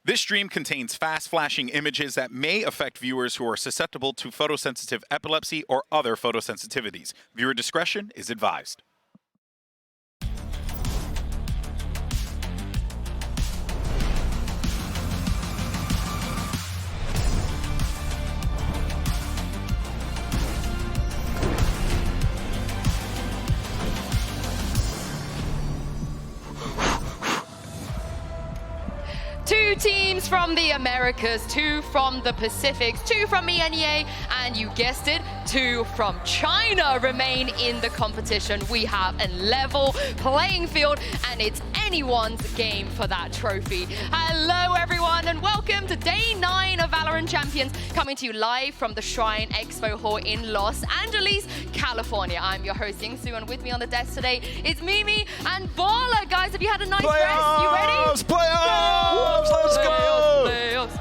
This stream contains fast flashing images that may affect viewers who are susceptible to photosensitive epilepsy or other photosensitivities. Viewer discretion is advised. Two teams from the Americas, 2 from the Pacifics, 2 from EMEA, and you guessed it, 2 from China remain in the competition. We have a level playing field, and it's anyone's game for that trophy. Hello, everyone, and welcome to Day 9 of VALORANT Champions, coming to you live from the Shrine Expo Hall in Los Angeles, California. I'm your host, Yingsu, and with me on the desk today is Mimi and Baller. Guys, have you had a nice rest? You ready? Playoffs! Let's go!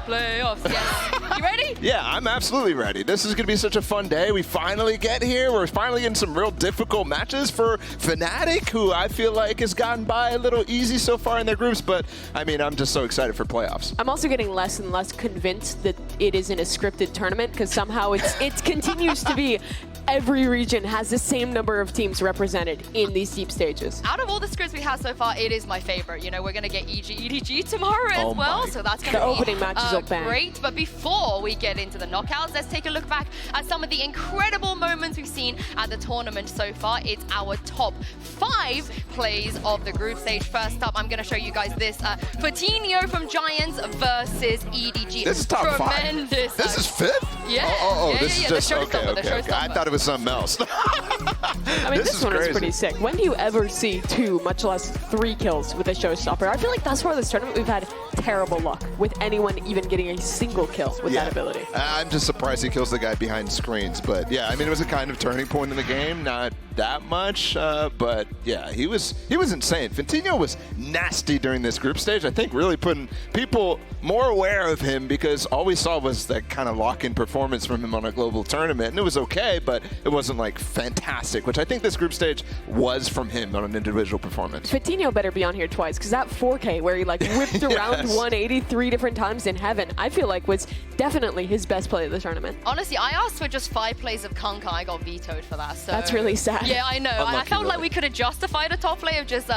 Playoffs, yes. You ready? Yeah, I'm absolutely ready. This is going to be such a fun day. We finally get here. We're finally getting some real difficult matches for Fnatic, who I feel like has gotten by a little easy so far in their groups, but I mean, I'm just so excited for playoffs. I'm also getting less and less convinced that it isn't a scripted tournament, because somehow it continues to be every region has the same number of teams represented in these deep stages. Out of all the scripts we have so far, it is my favorite. You know, we're going to get EDG tomorrow as well, so that's going to be opening matches are bang. Great. But before we get into the knockouts, let's take a look back at some of the incredible moments we've seen at the tournament so far. It's our top 5 plays of the group stage. First up, I'm going to show you guys this. Fatinho from Giants versus EDG. This is top Tremendous. 5. This is 5th? Yeah. This is just, okay. I thought it was something else. I mean, this one is pretty sick. When do you ever see 2, much less 3 kills with a showstopper? I feel like thus far this tournament, we've had terrible luck with anyone even getting a single kill with that ability. I'm just surprised he kills the guy behind screens. But yeah, I mean, it was a kind of turning point in the game. Not that much, but yeah, he was insane. Fatinho was nasty during this group stage. I think really putting people more aware of him, because all we saw was that kind of lock-in performance from him on a global tournament, and it was okay, but it wasn't like fantastic, which I think this group stage was from him on an individual performance. Fatinho better be on here twice, because that 4K where he like whipped around 183 different times in heaven, I feel like was definitely his best play of the tournament. Honestly, I asked for just 5 plays of Kanka. I got vetoed for that. So that's really sad. Yeah, I know. Unlucky, I felt really. like we could have justified a top play of just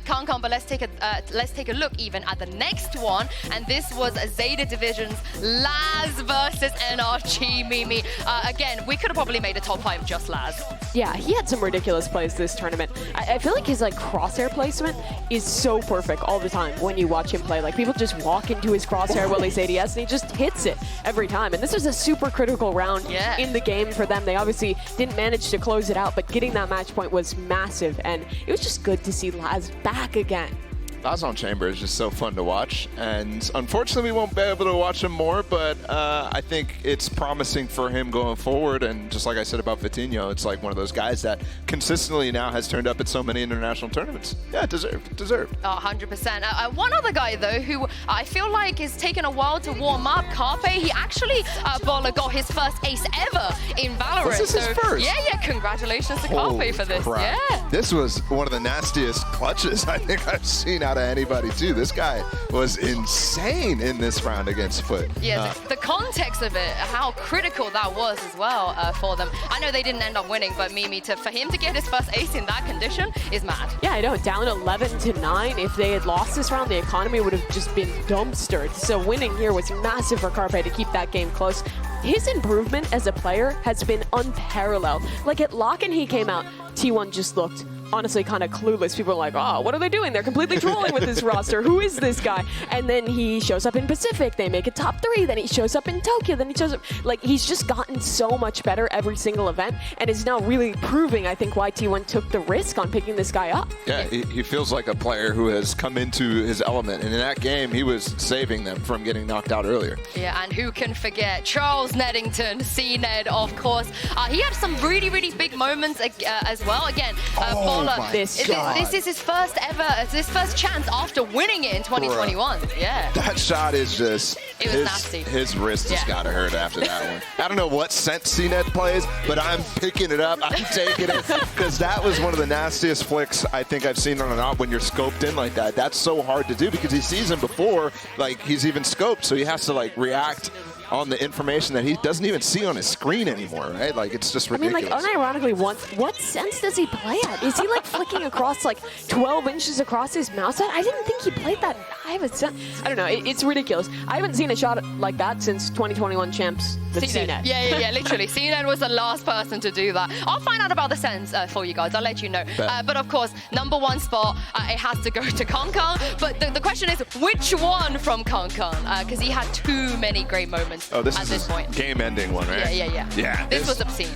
Kanka, but let's take a look even at the next one, and this was Zeta Division's Laz versus NRG. Mimi. Again, we could have probably made a top 5 just Laz. Yeah, he had some ridiculous plays this tournament. I feel like his like crosshair placement is so perfect all the time when you watch him play. Like, people just walk into his crosshair while he's ADS, and he just hits it every time. And this was a super critical round in the game for them. They obviously didn't manage to close it out, but getting that match point was massive, and it was just good to see Laz back again. Laz on Chamber is just so fun to watch, and unfortunately we won't be able to watch him more, but I think it's promising for him going forward. And just like I said about Fatinho, it's like one of those guys that consistently now has turned up at so many international tournaments. Yeah, deserved. 100%. One other guy though who I feel like is taking a while to warm up, Carpe. He actually, Baller, got his first ace ever in VALORANT. This is his first? Yeah, congratulations to Holy Carpe for this. crap. Yeah. This was one of the nastiest clutches I think I've seen out of anybody too. This guy was insane in this round against Foot. Yeah, the context of it, how critical that was as well for them. I know they didn't end up winning, but Mimi, for him to get his first ace in that condition is mad. Yeah, I know, down 11-9. If they had lost this round, the economy would have just been dumpstered. So winning here was massive for Carpe to keep that game close. His improvement as a player has been unparalleled. Like at Lock-in, he came out, T1 just looked honestly kind of clueless. People are like, oh, what are they doing? They're completely trolling with this roster. Who is this guy? And then he shows up in Pacific. They make it top 3. Then he shows up in Tokyo. Then he shows up. Like, he's just gotten so much better every single event, and is now really proving, I think, why T1 took the risk on picking this guy up. Yeah, he feels like a player who has come into his element, and in that game, he was saving them from getting knocked out earlier. Yeah, and who can forget Charles Neddington, C-Ned, of course. He had some really, really big moments as well. Again, Baller, Oh, he actually, Baller got his first ace in that condition is mad. Yeah, and who can forget Charles Neddington, C-Ned, of course. He had some really, really big moments as well. Again, Baller Vola. This This is his first ever, it's his first chance after winning it in 2021. Yeah. That shot is just... It was nasty. His wrist has got to hurt after that one. I don't know what scent CNET plays, but I'm picking it up. I'm taking it because that was one of the nastiest flicks I think I've seen on an op when you're scoped in like that. That's so hard to do because he sees him before, like he's even scoped, so he has to like react on the information that he doesn't even see on his screen animore, right? Like, it's just ridiculous. I mean, like, unironically, what sense does he play at? Is he, like, flicking across, like, 12 inches across his mouse pad? I didn't think he played that. I don't know. It's ridiculous. I haven't seen a shot like that since 2021 champs, the CNET. Yeah, literally. CNET was the last person to do that. I'll find out about the sense for you guys. I'll let you know. But, of course, #1 spot, it has to go to Kong. But the question is, which one from Kong? Because he had too many great moments. Oh, this at is this his point. game-ending one, right? Yeah. This was obscene.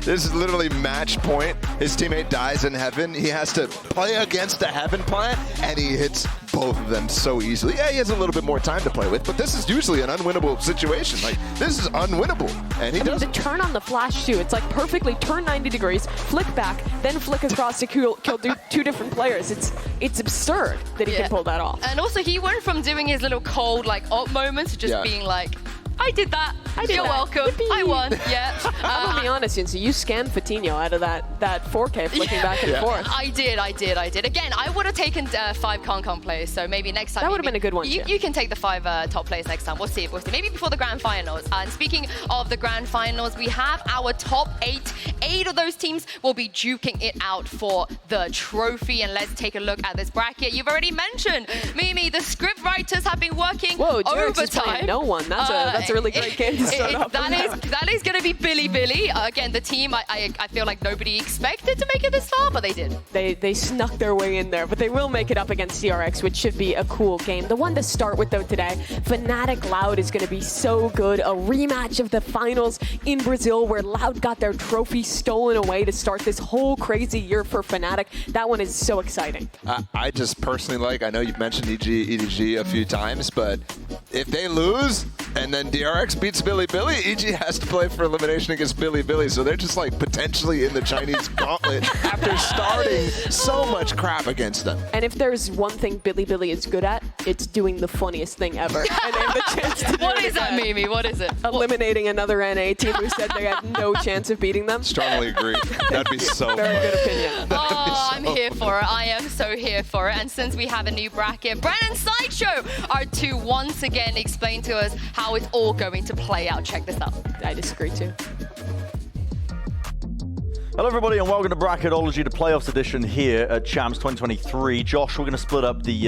This is literally match point. His teammate dies in heaven. He has to play against the heaven plant, and he hits both of them so easily. Yeah, he has a little bit more time to play with, but this is usually an unwinnable situation. Like, this is unwinnable, and he does. The turn on the flash, too. It's like perfectly turn 90 degrees, flick back, then flick across to kill two different players. It's absurd that he can pull that off. And also, he went from doing his little cold, like, op moments to just being like, I did that. You're welcome. Yippee. I won. Yeah. I'm gonna be honest, Yancy, you scammed Fatinho out of that 4K flicking back and forth. I did. Again, I would have taken 5 Kong players, so maybe next time. That would have been a good one. You can take the 5 top players next time. We'll see. Maybe before the grand finals. And speaking of the grand finals, we have our top 8. 8 of those teams will be duking it out for the trophy. And let's take a look at this bracket. You've already mentioned, Mimi, the script writers have been working overtime. No one. That's a really great game to start off. That is going to be Billy. Again, the team, I feel like nobody expected to make it this far, but they did. They snuck their way in there, but they will make it up against CRX, which should be a cool game. The one to start with, though, today, Fnatic Loud is going to be so good. A rematch of the finals in Brazil where Loud got their trophy stolen away to start this whole crazy year for Fnatic. That one is so exciting. I just personally I know you've mentioned EDG a few times, but if they lose and then DRX beats Billy, EG has to play for elimination against Billy. So they're just like potentially in the Chinese gauntlet after starting so much crap against them. And if there's one thing Billy is good at, it's doing the funniest thing ever. And they have the chance to do What is that, Mimi? What is it? Eliminating another NA team who said they had no chance of beating them. Strongly agree. That'd be so Very fun. good opinion. I'm here for it. I am so here for it. And since we have a new bracket, Bren and Sideshow are to once again explain to us how it's all going to play out. Check this out. I disagree too. Hello everybody and welcome to Bracketology, the playoffs edition here at Champs 2023. Josh, we're going to split up the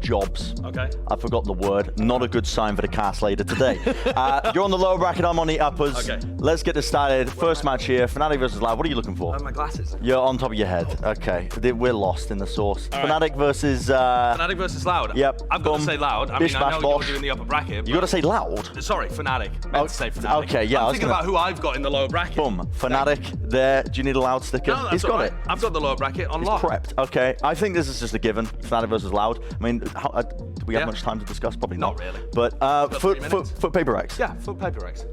jobs. Okay. I forgot the word. Not a good sign for the cast later today. You're on the lower bracket, I'm on the uppers. Okay. Let's get this started. First match here, Fnatic versus Loud. What are you looking for? My glasses. You're on top of your head. Okay. We're lost in the sauce. All Fnatic right. versus... Fnatic versus Loud. Yep. I've got to say Loud. I Bish, mean, I bash, know bosh. you're doing the upper bracket. You got to say Loud. Sorry, Fnatic. Meant to say Fnatic. Okay, yeah. I'm thinking about who I've got in the lower bracket. Boom. Fnatic there. Do you need a Loud sticker? No, that's He's got all right. it. I've got the lower bracket on He's lock. prepped. Okay, I think this is just a given. Fnatic versus Loud. I mean, do we have much time to discuss? Probably not. Not really. But foot paper X. Yeah, foot paper X.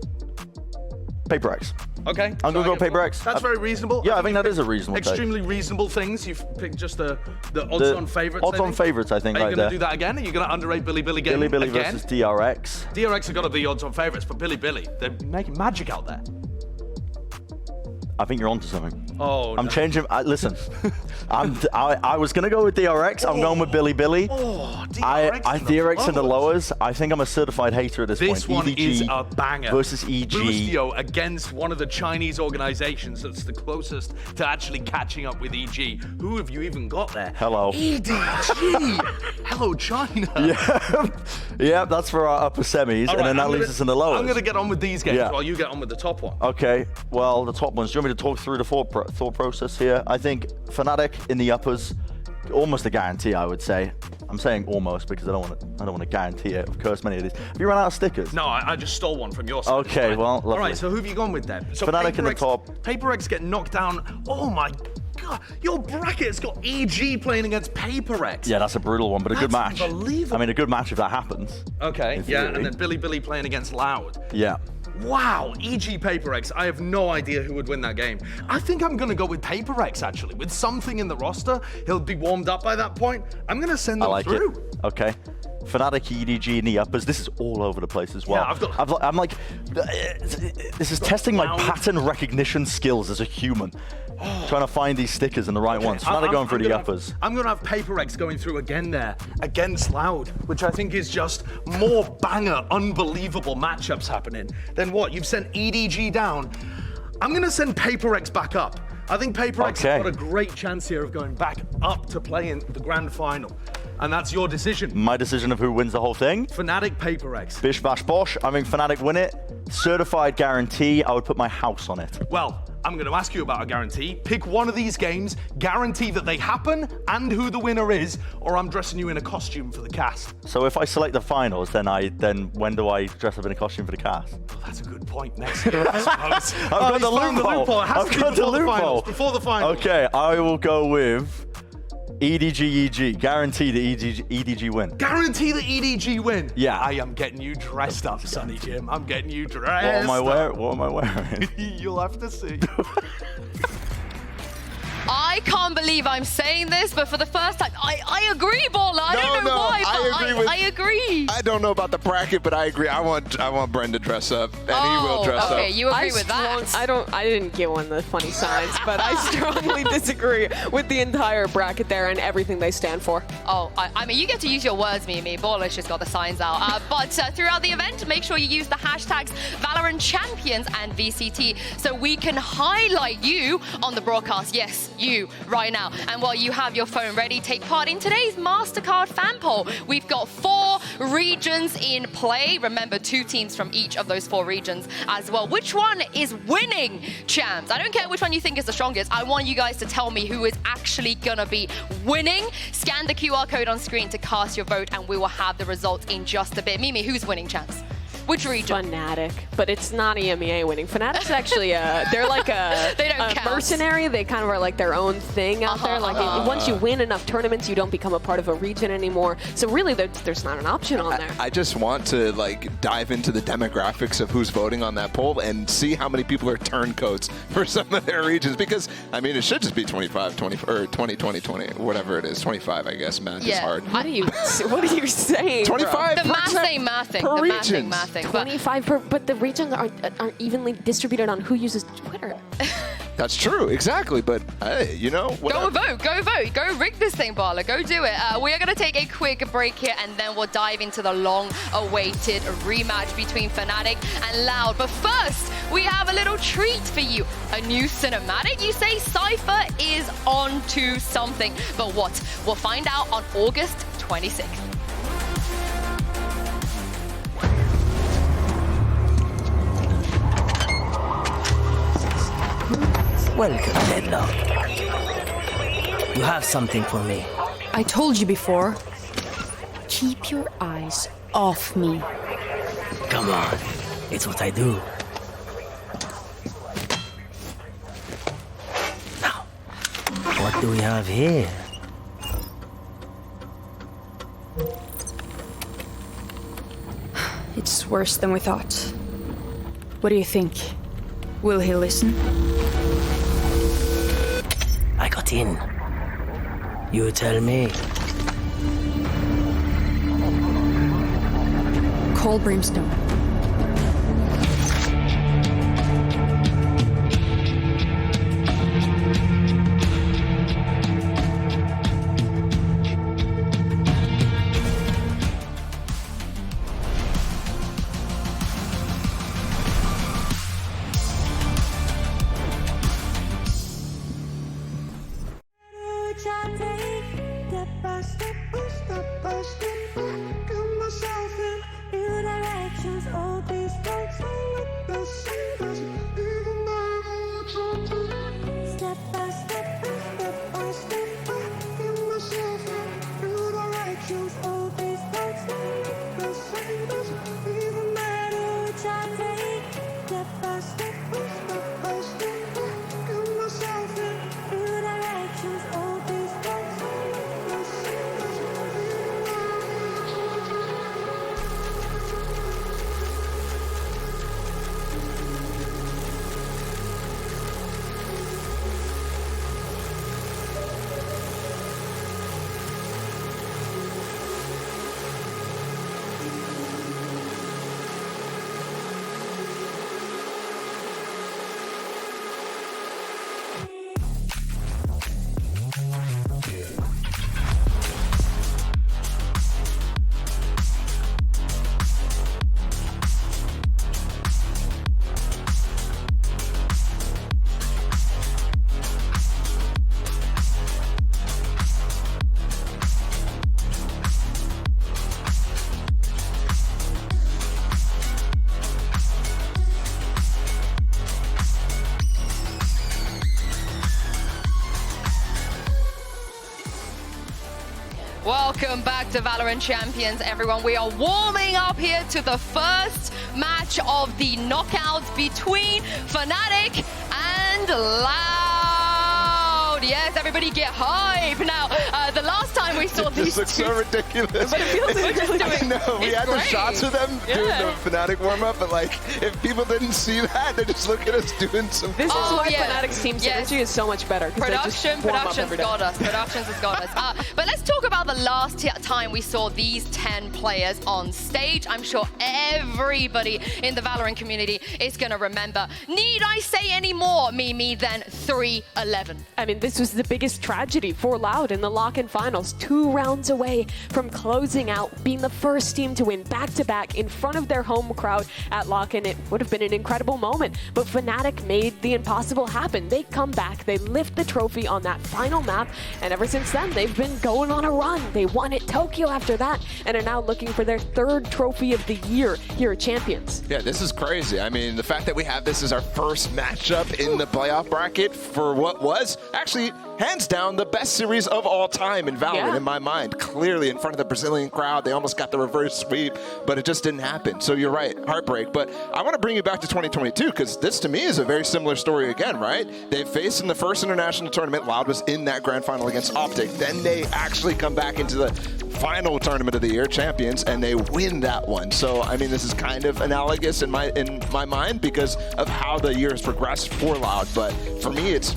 Paper X. Okay. I'm gonna go paper X. That's very reasonable. Yeah, I think that is a reasonable take. Extremely reasonable things. You've picked just the odds-on favourites. Odds-on favourites, I think, Are you right going there. to do that again? Are you going to underrate Billy again? Billy versus DRX. DRX have got to be odds-on favourites, but Billy, they're making magic out there. I think you're onto something. Oh, I'm changing. Listen, I was gonna go with DRX. I'm going with Billy. Oh, DRX DRX in the lowers. I think I'm a certified hater at this point. This one EDG is a banger. versus EG. Boostio against one of the Chinese organizations that's the closest to actually catching up with EG. Who have you even got there? Hello. EDG. Hello, China. Yeah, that's for our upper semis, and then that leaves us in the lowers. I'm going to get on with these games while you get on with the top one. Okay, well, the top ones. Do you want me to talk through the thought process here? I think Fnatic in the uppers, almost a guarantee, I would say. I'm saying almost because I don't want to guarantee it. Of course, many of these. Have you run out of stickers? No, I just stole one from your side. Okay, right. well, lovely. All right, so who have you gone with then? So Fnatic in the top. Paper X get knocked down. Oh my God, your bracket's got EG playing against Paper X. Yeah, that's a brutal one, but a good match. Unbelievable. I mean, a good match if that happens. Okay, in yeah, theory. and then Billy playing against Loud. Yeah. Wow, EG PaperX. I have no idea who would win that game. I think I'm going to go with PaperX, actually. With something in the roster, he'll be warmed up by that point. I'm going to send them through. It. Okay. Fnatic, EDG in the uppers. This is all over the place as well. Yeah, I'm like, this is testing my pattern recognition skills as a human. Trying to find these stickers and the right ones. Fnatic going through the uppers. I'm going to have PaperX going through again there, against Loud, which I think is just more banger, unbelievable matchups happening than what? You've sent EDG down. I'm going to send PaperX back up. I think PaperX has got a great chance here of going back up to play in the grand final. And that's your decision. My decision of who wins the whole thing? Fnatic, PaperX. Bish, bash, bosh. I mean, Fnatic win it. Certified guarantee. I would put my house on it. Well, I'm going to ask you about a guarantee. Pick one of these games, guarantee that they happen and who the winner is, or I'm dressing you in a costume for the cast. So if I select the finals, then when do I dress up in a costume for the cast? Well, that's a good point. Next year, I suppose. I've got the loophole. It has to be before the finals. Before the finals. Okay, I will go with EDG. Guarantee the EDG win. Guarantee the EDG win? Yeah. I am getting you dressed up, Sonny Jim. I'm getting you dressed up. What am I wearing? You'll have to see. I can't believe I'm saying this, but for the first time, I agree, Baller. I don't know why, but I agree. I don't know about the bracket, but I agree. I want Bren to dress up, and he will dress up. Okay, you agree with that? I didn't give one the funny signs, but I strongly disagree with the entire bracket there and everything they stand for. Oh, I mean, you get to use your words, Mimi. Baller's just got the signs out. But throughout the event, make sure you use the hashtags VALORANT Champions and VCT so we can highlight you on the broadcast. Yes, you right now. And while you have your phone ready, take part in today's MasterCard fan poll. We've got 4 regions in play. Remember, 2 teams from each of those 4 regions as well. Which one is winning, champs? I don't care which one you think is the strongest. I want you guys to tell me who is actually gonna be winning. Scan the QR code on screen to cast your vote, and we will have the results in just a bit. Mimi, who's winning, champs? Which region? Fnatic, but it's not EMEA winning. Fnatic's actually they're like a mercenary. They kind of are like their own thing out there. Like once you win enough tournaments, you don't become a part of a region anymore. So really, there's not an option on there. I just want to dive into the demographics of who's voting on that poll and see how many people are turncoats for some of their regions. Because I mean, it should just be 25, 20, or 20, 20, 20, whatever it is. 25, I guess. Math is hard. What are you saying? 25. The math ain't mathing. Per region. 25 but the regions aren't evenly distributed on who uses Twitter. That's true, exactly. But hey, you know, go vote, go rig this thing, Barla. Go do it. We are going to take a quick break here, and then we'll dive into the long-awaited rematch between Fnatic and Loud. But first, we have a little treat for you. A new cinematic. You say Cypher is on to something, but what? We'll find out on August 26th. Welcome, Deadlock. You have something for me. I told you before. Keep your eyes off me. Come on. It's what I do. Now, what do we have here? It's worse than we thought. What do you think? Will he listen? I got in. You tell me. Call Brimstone. Welcome back to VALORANT Champions, everyone. We are warming up here to the first match of the knockouts between Fnatic and Loud. Yes, everybody get hype. Now, the last time we saw these looks so ridiculous. But it feels I know, we had the shots of them doing the Fnatic warm-up, but like, if people didn't see that, they just look at us doing some... This is why Fnatic's team synergy is so much better. Production's got us. Production's has got us. But let's talk about the last time we saw these 10 players on stage. I'm sure everybody in the VALORANT community is going to remember. Need I say any more, Mimi, than 3-11? I mean, this was the biggest tragedy for Loud in the lock-in finals. 2 rounds away from closing out, being the first team to win back-to-back in front of their home crowd at lock-in. It would have been an incredible moment, but Fnatic made the impossible happen. They come back, they lift the trophy on that final map, and ever since then, they've been going on a run. They won at Tokyo after that, and are now looking for their 3rd trophy of the year here at Champions. Yeah, this is crazy. I mean, the fact that we have this as our first matchup in the playoff bracket for what was actually, hands down, the best series of all time in VALORANT in my mind. Clearly in front of the Brazilian crowd, they almost got the reverse sweep, but it just didn't happen. So you're right, heartbreak. But I want to bring you back to 2022, because this to me is a very similar story again, right? They faced in the first international tournament, Loud was in that grand final against Optic. Then they actually come back into the final tournament of the year, Champions, and they win that one. So I mean, this is kind of analogous in my mind because of how the year has progressed for Loud. But for me, it's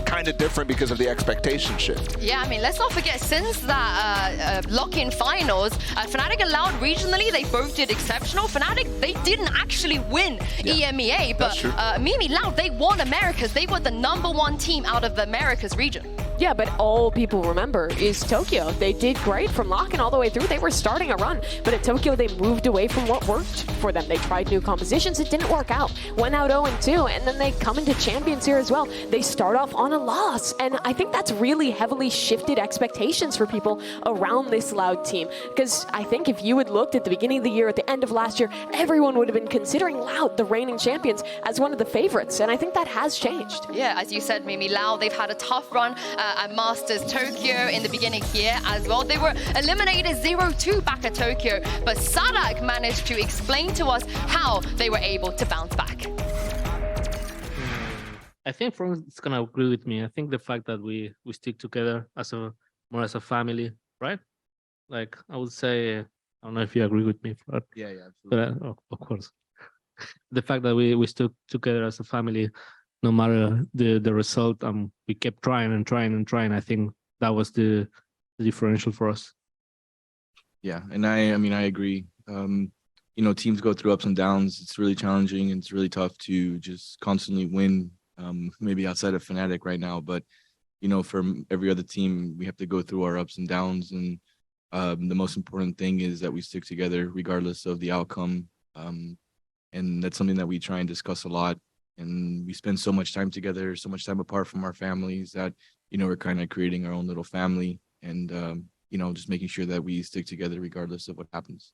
kind of different because of the expectation shift. Yeah, I mean, let's not forget, since that lock-in finals, Fnatic and Loud regionally, they both did exceptional. Fnatic, they didn't actually win EMEA, but Mimi, Loud, they won Americas. They were the #1 team out of the Americas region. Yeah, but all people remember is Tokyo. They did great from lock-in all the way through. They were starting a run, but at Tokyo, they moved away from what worked for them. They tried new compositions. It didn't work out. Went out 0-2, and then they come into Champions here as well. They start off on a loss, and I think that's really heavily shifted expectations for people around this Loud team, because I think if you had looked at the beginning of the year, at the end of last year, everyone would have been considering Loud, the reigning champions, as one of the favorites, and I think that has changed. Yeah, as you said, Mimi, Loud, they've had a tough run at Masters Tokyo in the beginning here as well. They were eliminated 0-2 back at Tokyo, but Sadak managed to explain to us how they were able to bounce back. I think Fran's gonna agree with me. I think the fact that we stick together as more as a family, right? Like, I would say, I don't know if you agree with me, Fran. Yeah, absolutely. But, of course. The fact that we stuck together as a family, no matter the result, we kept trying and trying and trying. I think that was the differential for us. Yeah, and I mean, I agree. You know, teams go through ups and downs. It's really challenging and it's really tough to just constantly win. Maybe outside of Fnatic right now, but you know, for every other team, we have to go through our ups and downs. And the most important thing is that we stick together regardless of the outcome. And that's something that we try and discuss a lot. And we spend so much time together, so much time apart from our families that, you know, we're kind of creating our own little family and, you know, just making sure that we stick together regardless of what happens.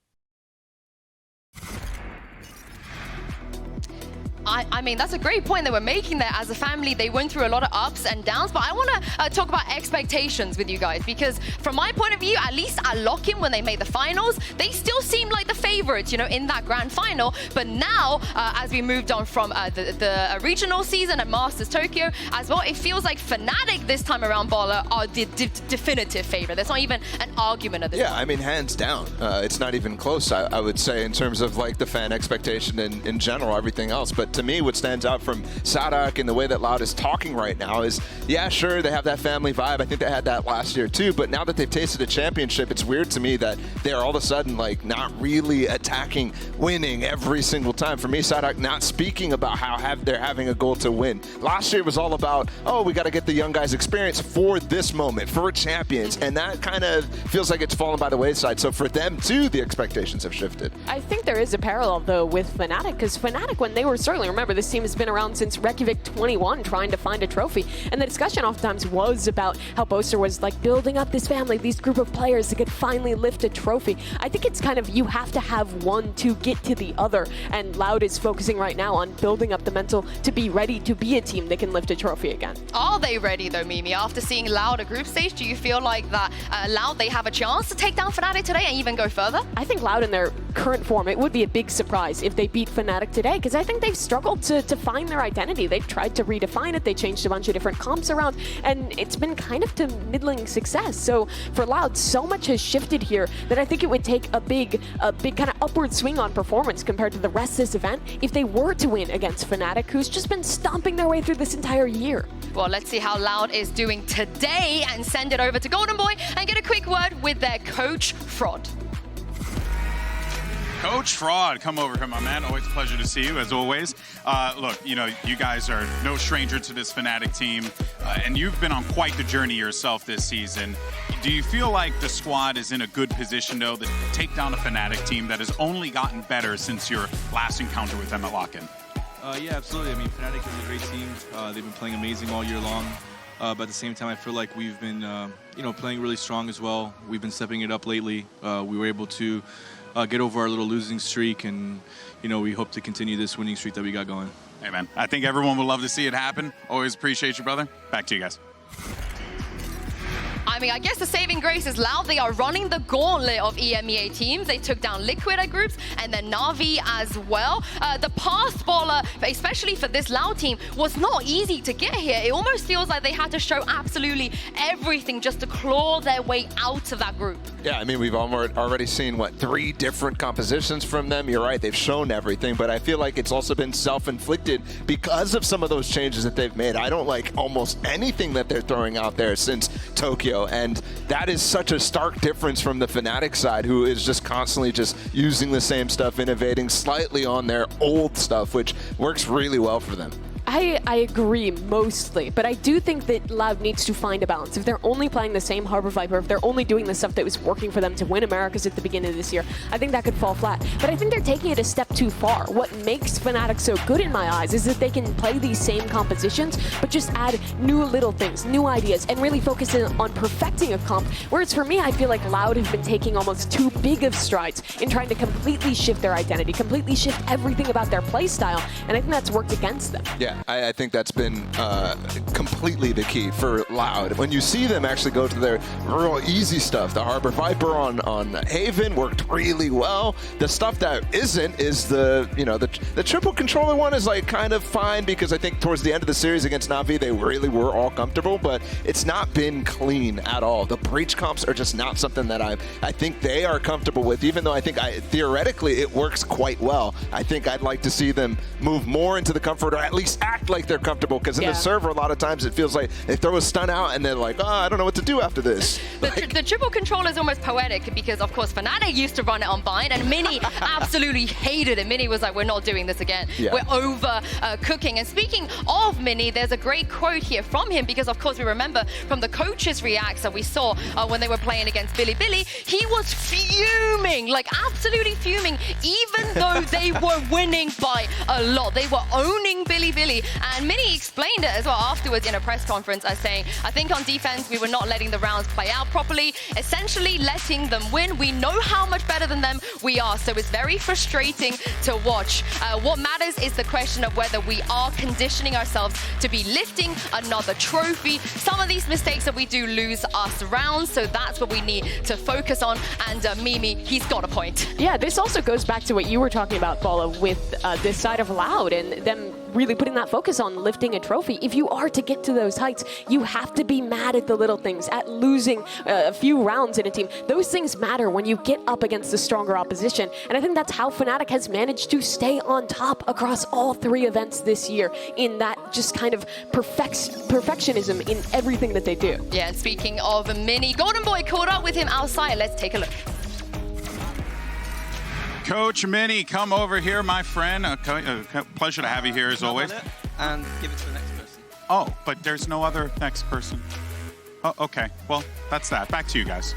I mean, that's a great point they were making there. As a family, they went through a lot of ups and downs, but I want to talk about expectations with you guys, because from my point of view, at least at lock-in, when they made the finals, they still seemed like the favorites, you know, in that grand final. But now, as we moved on from the regional season and Masters Tokyo as well, it feels like Fnatic this time around, Baller, are the definitive favorite. There's not even an argument at this point. I mean, hands down. It's not even close, I would say, in terms of like the fan expectation and in general, everything else. But to me, what stands out from Sadak and the way that Loud is talking right now is, yeah, sure, they have that family vibe. I think they had that last year too, but now that they've tasted a championship, it's weird to me that they're all of a sudden like not really attacking winning every single time. For me, Sadak not speaking about how they're having a goal to win. Last year was all about, oh, we got to get the young guys experience for this moment, for champions, and that kind of feels like it's fallen by the wayside. So for them too, the expectations have shifted. I think there is a parallel though with Fnatic, because Fnatic, when they were certainly Remember, this team has been around since Reykjavik 21 trying to find a trophy. And the discussion oftentimes was about how Boaster was like building up this family, these group of players that could finally lift a trophy. I think it's kind of, you have to have one to get to the other. And Loud is focusing right now on building up the mental to be ready to be a team that can lift a trophy again. Are they ready though, Mimi? After seeing Loud at group stage, do you feel like that Loud, they have a chance to take down Fnatic today and even go further? I think Loud in their current form, it would be a big surprise if they beat Fnatic today, because I think they've struggled to find their identity. They've tried to redefine it. They changed a bunch of different comps around, and it's been kind of to middling success. So for Loud, so much has shifted here that I think it would take a big kind of upward swing on performance compared to the rest of this event if they were to win against Fnatic, who's just been stomping their way through this entire year. Well, let's see how Loud is doing today and send it over to Golden Boy and get a quick word with their coach, Fraud. Coach Fraud, come over here, my man. Always a pleasure to see you, as always. Look, you know, you guys are no stranger to this Fnatic team, and you've been on quite the journey yourself this season. Do you feel like the squad is in a good position, though, to take down a Fnatic team that has only gotten better since your last encounter with them at Lock-In? Yeah, absolutely. I mean, Fnatic is a great team. They've been playing amazing all year long. But at the same time, I feel like we've been, you know, playing really strong as well. We've been stepping it up lately. We were able to get over our little losing streak, and, you know, we hope to continue this winning streak that we got going. Hey, man. I think everyone would love to see it happen. Always appreciate you, brother. Back to you guys. I mean, I guess the saving grace is Loud. They are running the gauntlet of EMEA teams. They took down Liquid at groups and then Na'Vi as well. The path baller, especially for this Loud team, was not easy to get here. It almost feels like they had to show absolutely everything just to claw their way out of that group. Yeah, I mean, we've already seen, what, 3 different compositions from them. You're right, they've shown everything, but I feel like it's also been self-inflicted because of some of those changes that they've made. I don't like almost anything that they're throwing out there since Tokyo, and that is such a stark difference from the Fnatic side, who is just constantly just using the same stuff, innovating slightly on their old stuff, which works really well for them. I agree mostly, but I do think that Loud needs to find a balance. If they're only playing the same Harbor Viper, if they're only doing the stuff that was working for them to win Americas at the beginning of this year, I think that could fall flat. But I think they're taking it a step too far. What makes Fnatic so good in my eyes is that they can play these same compositions, but just add new little things, new ideas, and really focus in on perfecting a comp. Whereas for me, I feel like Loud have been taking almost too big of strides in trying to completely shift their identity, completely shift everything about their play style, and I think that's worked against them. Yeah. I think that's been completely the key for Loud. When you see them actually go to their real easy stuff, the Harbor Viper on Haven worked really well. The stuff that isn't is the triple controller one is like kind of fine, because I think towards the end of the series against Na'Vi, they really were all comfortable, but it's not been clean at all. The breach comps are just not something that I think they are comfortable with, even though I think theoretically it works quite well. I think I'd like to see them move more into the comfort, or at least act like they're comfortable, because in the server a lot of times it feels like they throw a stun out and they're like, oh, I don't know what to do after this. The triple controller is almost poetic, because of course Fnatic used to run it on bind, and Mini absolutely hated it. Mini was like, we're not doing this again. Yeah. We're over cooking. And speaking of Mini, there's a great quote here from him, because of course we remember from the coaches' reacts that we saw when they were playing against Billy, he was fuming, like absolutely fuming, even though they were winning by a lot. They were owning Billy. And Mini explained it as well afterwards in a press conference as saying, I think on defense we were not letting the rounds play out properly, essentially letting them win. We know how much better than them we are, so it's very frustrating to watch. What matters is the question of whether we are conditioning ourselves to be lifting another trophy. Some of these mistakes that we do lose us rounds, so that's what we need to focus on. And Mimi, he's got a point. Yeah, this also goes back to what you were talking about, Bala, with this side of Loud and them really putting that focus on lifting a trophy. If you are to get to those heights, you have to be mad at the little things, at losing a few rounds in a team. Those things matter when you get up against the stronger opposition, and I think that's how Fnatic has managed to stay on top across all 3 events this year, in that just kind of perfectionism in everything that they do. Yeah, and speaking of Mini, Golden Boy caught up with him outside. Let's take a look. Coach Mini, come over here, my friend. Pleasure to have you here as always. And give it to the next person. Oh, but there's no other next person. Oh, okay. Well, that's that. Back to you guys.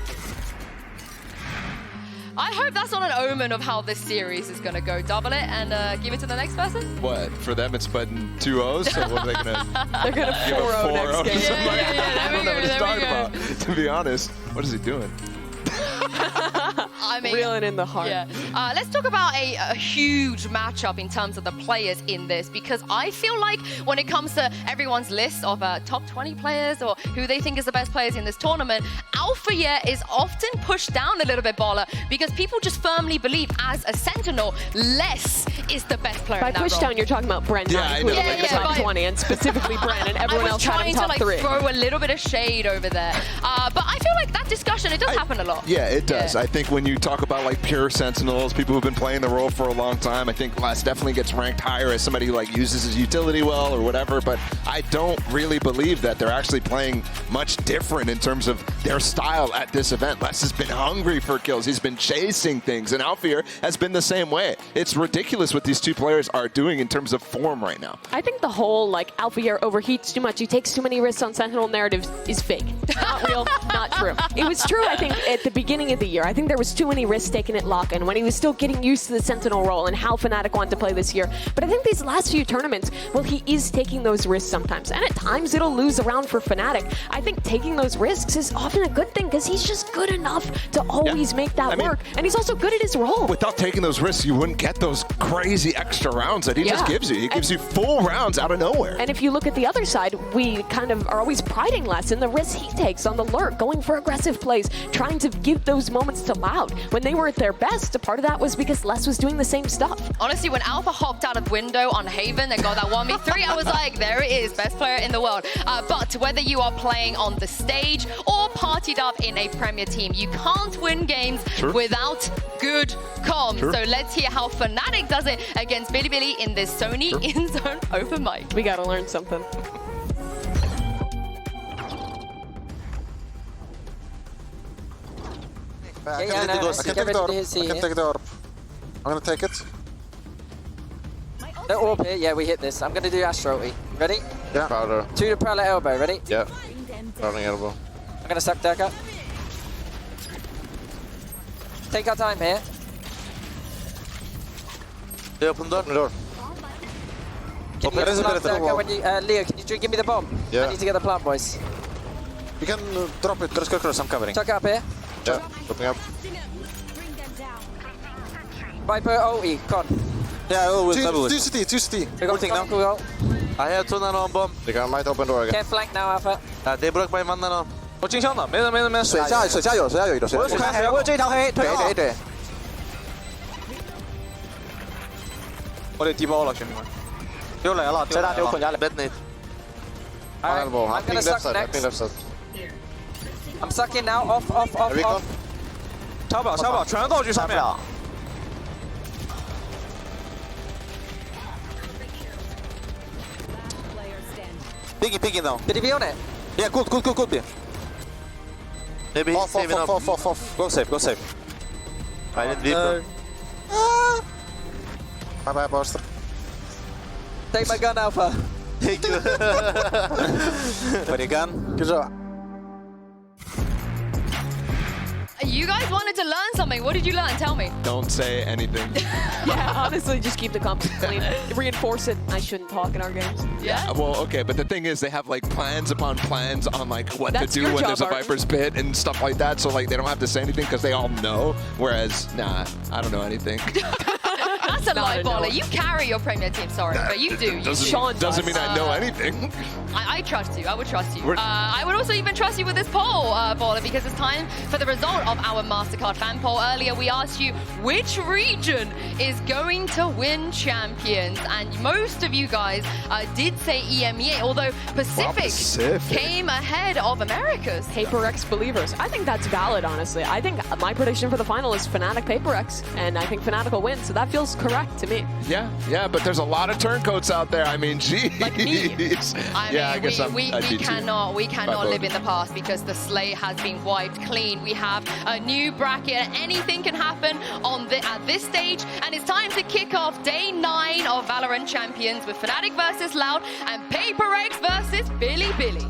I hope that's not an omen of how this series is going to go. Double it and give it to the next person. What? For them, it's button 2-0, so what are they going to They're going to 4-0 next game. I don't know what he's talking about, to be honest. What is he doing? I mean, reeling in the heart. Yeah. Let's talk about a huge matchup in terms of the players in this, because I feel like when it comes to everyone's list of top 20 players or who they think is the best players in this tournament, Alpha is often pushed down a little bit, Baller, because people just firmly believe as a Sentinel, Less is the best player By in that push role. down, you're talking about Bren, Yeah, who I know. was the top 20, and specifically Bren, and everyone else had him top I was 3. trying to throw a little bit of shade over there. But I feel like that discussion, it does happen a lot. Yeah, it does. I think when you talk about like pure Sentinels, people who've been playing the role for a long time, I think Les definitely gets ranked higher as somebody who like uses his utility well or whatever, but I don't really believe that they're actually playing much different in terms of their style at this event. Les has been hungry for kills. He's been chasing things, and Alfir has been the same way. It's ridiculous what these two players are doing in terms of form right now. I think the whole like Alpha overheats too much, he takes too many risks on Sentinel narrative is fake. Not real, not true. It was true, I think, at the beginning of the year. I think there was too many risks taken at Lock-in when he was still getting used to the Sentinel role and how Fnatic wanted to play this year. But I think these last few tournaments, well, he is taking those risks sometimes. And at times it'll lose around for Fnatic. I think taking those risks is often a good thing because he's just good enough to always make that work. And he's also good at his role. Without taking those risks, you wouldn't get those crazy extra rounds that he just gives you. He gives you full rounds out of nowhere. And if you look at the other side, we kind of are always priding Les in the risks he takes on the lurk, going for aggressive plays, trying to give those moments to Loud. When they were at their best, a part of that was because Les was doing the same stuff. Honestly, when Alpha hopped out of window on Haven and got that 1v3, I was like, there it is, best player in the world. But whether you are playing on the stage or partied up in a Premier team, you can't win games without good comms. So let's hear how Fnatic does it against Bilibili in this Sony in-zone open mic. We gotta learn something. I can take the orb. I can take the orb. I'm gonna take it. The orb here, yeah, we hit this. I'm gonna do Astro ulti. Ready? Yeah. Powder. To the parallel elbow, ready? Yeah. Powdering elbow. I'm gonna suck Durka. Take our time here. They open the door. Can you plant Durka when you, Leo, can you give me the bomb? Yeah. I need to get the plant, boys. You can drop it. Cross, I'm covering. Chuck it up here. Yeah, dropping up. Viper ulti, con. Yeah, always double it. 2 CT. We got now. Cool. I have 2 nano on bomb. They might open door again. Can't flank now, Alpha. They broke my 1 nano. 我进枪的，没人，水下有一个水。我有水黑，我有这条黑，退后。对。我得低包了，兄弟们。丢来了，这大丢捆家里。I'm gonna suck next. I'm sucking now. Off. 超表，全道具上面。Picking now. Did he be on it? Yeah, good. Maybe saving up. Off. Go safe. I need deeper. Bye, Buster. Take my gun, Alpha. Thank you. For the gun. Good job. You guys wanted to learn something. What did you learn? Tell me. Don't say anything. Yeah, honestly, just keep the comp clean. Reinforce it. I shouldn't talk in our games. Yeah? Well, okay, but the thing is, they have like plans upon plans on like what That's to do your when job, there's a Art. Viper's Pit and stuff like that. So like they don't have to say anything because they all know. Whereas, nah, I don't know anything. That's a lie, Baller. You carry your Premier team, sorry, but you do. Doesn't mean I know anything. I trust you. I would trust you. I would also even trust you with this poll, Baller, because it's time for the result of our MasterCard fan poll. Earlier, we asked you which region is going to win Champions, and most of you guys did say EMEA, although Pacific came ahead of Americas. Paper X believers. I think that's valid, honestly. I think my prediction for the final is Fnatic Paper X, and I think Fnatic will win, so that feels correct to me. Yeah, but there's a lot of turncoats out there. I mean, geez. Like me. I guess we cannot live in the past because the slate has been wiped clean. We have a new bracket. Anything can happen at this stage, and it's time to kick off day 9 of VALORANT Champions with Fnatic versus Loud and Paper X versus Bilibili.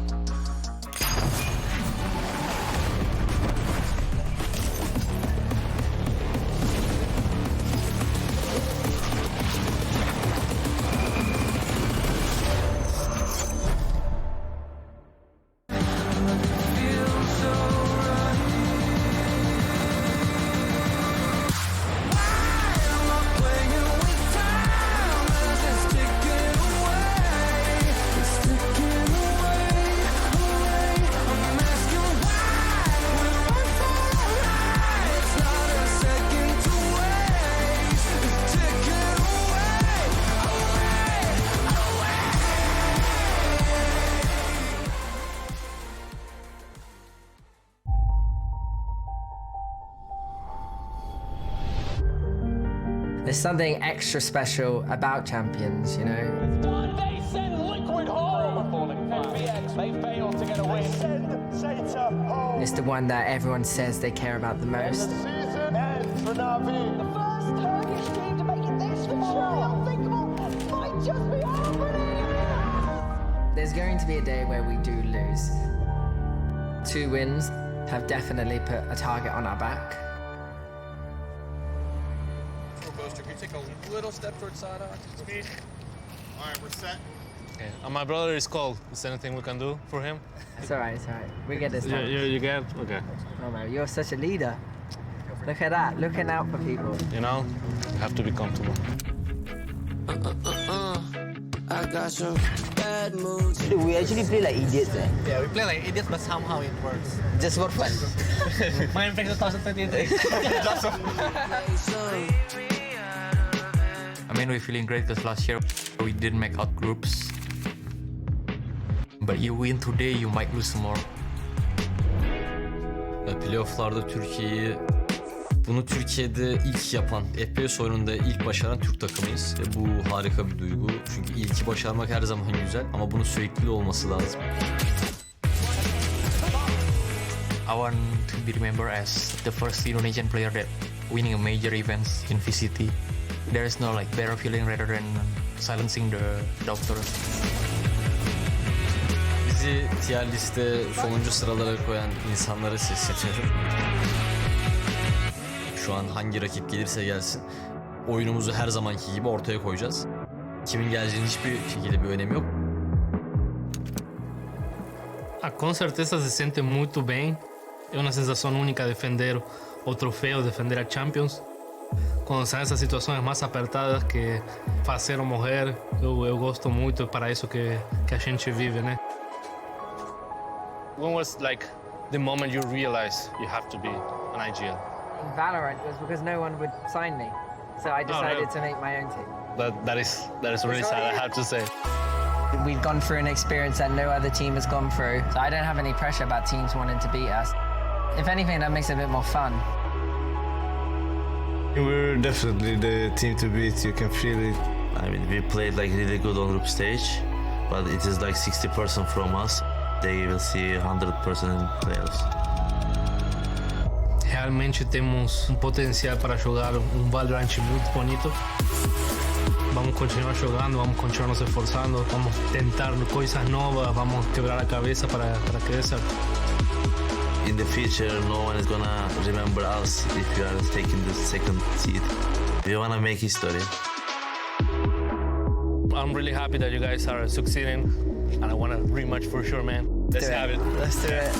There's something extra special about champions, you know? They send liquid home. FBX, they fail to get a win. Send Zeta home. It's the one that everyone says they care about the most. The season ends for Na'Vi. The first Turkish team to make it this far. The unthinkable might just be happening. There's going to be a day where we do lose. 2 wins have definitely put a target on our back. Can you take a little step towards Sada? Speed. All right, we're set. Okay. My brother is cold. Is there anything we can do for him? It's alright, it's alright. We get this done. You get? Okay. Oh man, you're such a leader. Look at that, looking out for people. You know, you have to be comfortable. I got some bad moods. Dude, we actually play like idiots, eh? Yeah, we play like idiots, but somehow it works. Just for fun. Main Fnatic 2023. I mean, we're feeling great because last year we didn't make out groups. But you win today, you might lose tomorrow. Playoff'larda bunu Türkiye'de ilk yapan, FPS oyununda ilk başaran Türk takımıyız. Bu harika bir duygu. Çünkü ilki başarmak her zaman güzel ama bunun sürekli olması lazım. I want to be remembered as the first Indonesian player that winning a major events in VCT. There is no like better feeling rather than silencing the doubters. Bizi tier liste sonuncu sıralara koyan insanlara sesleniyorum. Şu an hangi rakip gelirse gelsin oyunumuzu her zamanki gibi ortaya koyacağız. Kimin geleceğinin hiçbir şekilde bir önemi yok. Com certeza se siente muito bem. É uma sensação única defender o troféu, defender a Champions. Quando são essas situações mais apertadas que fazer ou morrer, eu gosto muito, é para isso que a gente vive, né? When was like the moment you realized you have to be an IGL? In VALORANT, it was because no one would sign me. So I decided to make my own team. That is really sad, I have to say. We've gone through an experience that no other team has gone through, so I don't have any pressure about teams wanting to beat us. If anything, that makes it a bit more fun. We're definitely the team to beat, you can feel it. I mean, we played like really good on group stage, but it is like 60% from us. They will see 100% in playoffs. Realmente temos potencial para jogar VALORANT muito bonito. Vamos continuar jogando, vamos continuar nos esforzando, vamos tentar coisas novas, vamos quebrar a cabeça para crecer. In the future, no one is gonna remember us if we are taking the second seed. We wanna make history. I'm really happy that you guys are succeeding, and I want a rematch for sure, man. Let's have it. Let's do it.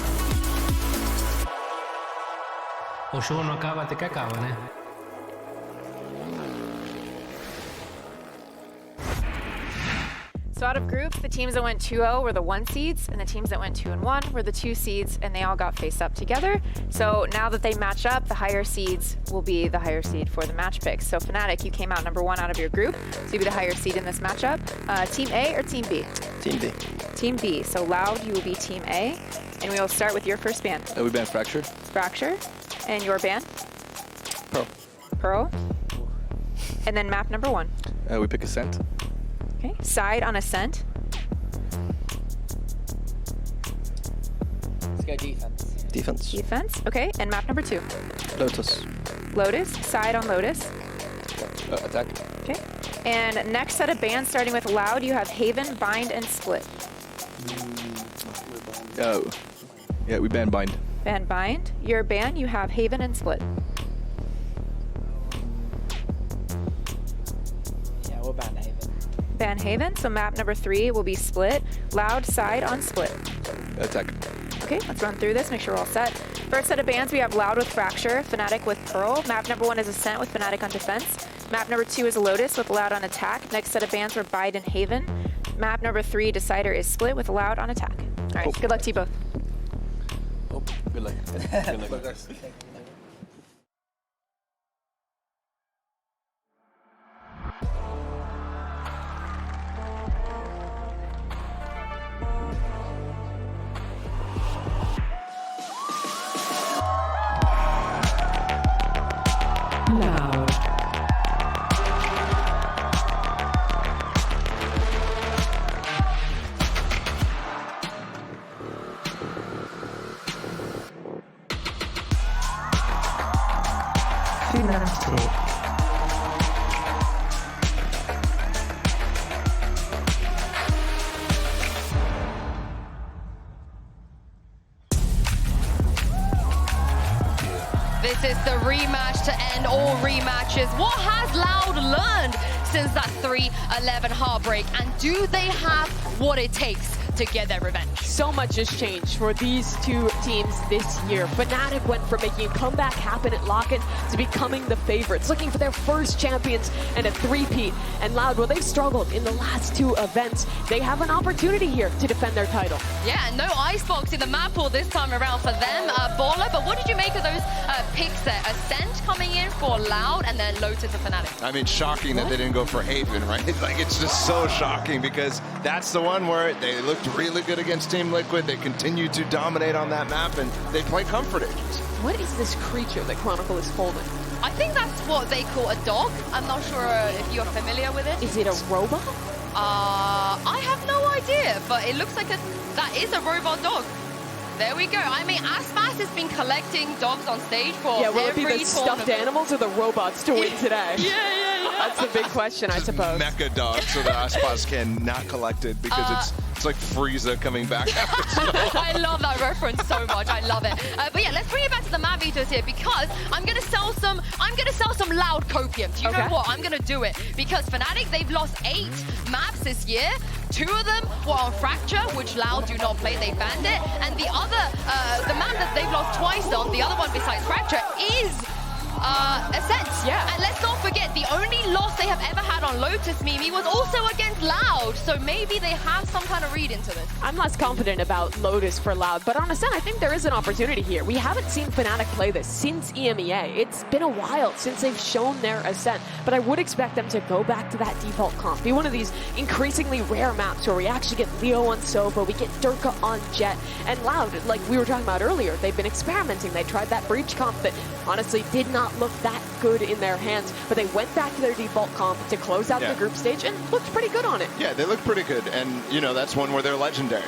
O jogo não acaba até que acaba, né? So out of groups, the teams that went 2-0 were the 1 seeds, and the teams that went 2-1 were the 2 seeds, and they all got faced up together. So now that they match up, the higher seeds will be the higher seed for the match picks. So Fnatic, you came out number 1 out of your group, so you'll be the higher seed in this matchup. Team A or Team B? Team B. Team B. So Loud, you will be Team A, and we will start with your first ban. We ban Fracture. Fracture, and your ban? Pearl. Pearl. And then map number 1. We pick Ascent. Okay, side on Ascent. Let's go defense. Defense. Defense, okay, and map number 2. Lotus. Lotus, side on Lotus. Attack. Okay, and next set of bans starting with Loud, you have Haven, Bind, and Split. Oh, yeah, we ban Bind. Ban Bind. Your ban, you have Haven and Split. Yeah, we'll ban Haven. Ban Haven, so map number 3 will be Split. Loud, side on Split. Attack. Okay, let's run through this, make sure we're all set. First set of bans, we have Loud with Fracture, Fnatic with Pearl. Map number 1 is Ascent with Fnatic on Defense. Map number 2 is Lotus with Loud on Attack. Next set of bans were Bide and Haven. Map number 3, Decider, is Split with Loud on Attack. All right, good luck to you both. Good luck. Good luck. Fnatic. This is the rematch to end all rematches. What has Loud learned since that 3-11 heartbreak? And do they have what it takes to get their revenge? So much has changed for these two teams this year. Fnatic went from making a comeback happen at Lock-In to becoming the favorites, looking for their first champions and a three-peat. And Loud, well, they've struggled in the last two events. They have an opportunity here to defend their title. Yeah, no icebox in the map pool this time around for them, Baller. But what did you make of those picks there? Ascent coming in for Loud and then Lotus to Fnatic. I mean, shocking that they didn't go for Haven, right? Like, it's just so shocking because that's the one where they looked really good against Team Liquid. They continue to dominate on that map, and they play Comfort Agents. What is this creature that Chronicle is holding? I think that's what they call a dog. I'm not sure if you're familiar with it. Is it a robot? I have no idea, but it looks like that is a robot dog. There we go. I mean, Aspas has been collecting dogs on stage for will it be the tournament. stuffed animals or the robots to win today? Yeah. That's the big question, I suppose. Mecha dog, so that Aspas can not collect it because it's like Frieza coming back after snow. I love that reference so much. I love it. But yeah, let's bring it back to the map vetoes here because I'm gonna sell some Loud copium. Do you know what? I'm gonna do it because Fnatic, they've lost 8 maps this year. 2 of them were on Fracture, which Loud do not play, they banned it. And the other, the map that they've lost twice on, the other one besides Fracture, is Ascent. Yeah. And let's not forget, the only loss they have ever had on Lotus, Mimi, was also against Loud. So maybe they have some kind of read into this. I'm less confident about Lotus for Loud, but on Ascent, I think there is an opportunity here. We haven't seen Fnatic play this since EMEA. It's been a while since they've shown their Ascent, but I would expect them to go back to that default comp. Be one of these increasingly rare maps where we actually get Leo on Sova, we get Durka on Jet, and Loud, like we were talking about earlier, they've been experimenting. They tried that Breach comp that honestly did not look that good in their hands, but they went back to their default comp to close out the group stage and looked pretty good on it. Yeah, they looked pretty good, and you know, that's one where they're legendary.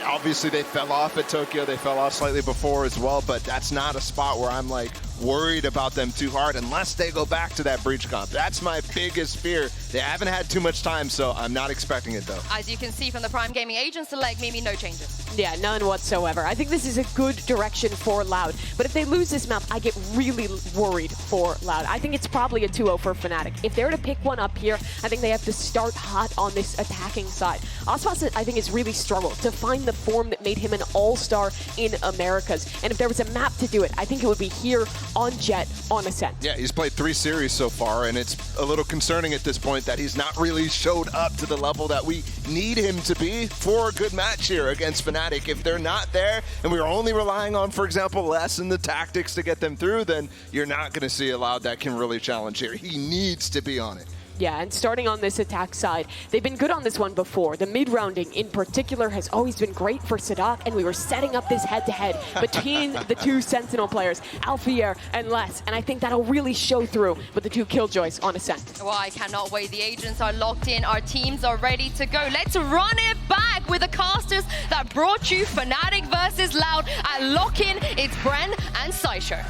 Obviously they fell off at Tokyo, they fell off slightly before as well, but that's not a spot where I'm like worried about them too hard unless they go back to that Breach comp. That's my biggest fear. They haven't had too much time, so I'm not expecting it though. As you can see from the Prime Gaming Agent select, Mimi, no changes. Yeah, none whatsoever. I think this is a good direction for Loud, but if they lose this map, I get really worried for Loud. I think it's probably a 2-0 for Fnatic. If they're to pick one up here, I think they have to start hot on this attacking side. Aspas, I think, has really struggled to find the form that made him an all-star in Americas, and if there was a map to do it, I think it would be here on Jet on Ascent. Yeah, he's played 3 series so far, and it's a little concerning at this point that he's not really showed up to the level that we need him to be for a good match here against Fnatic. If they're not there, and we're only relying on, for example, Les and the tactics to get them through, then you're not going to see a Loud that can really challenge here. He needs to be on it. Yeah, and starting on this attack side, they've been good on this one before. The mid-rounding in particular has always been great for Sadak, and we were setting up this head-to-head between the 2 Sentinel players, Alfier and Les, and I think that'll really show through with the 2 Killjoys on Ascent. Well, I cannot wait. The agents are locked in. Our teams are ready to go. Let's run it back with the casters that brought you Fnatic versus Loud at Lock-In. It's Bren and Saisho.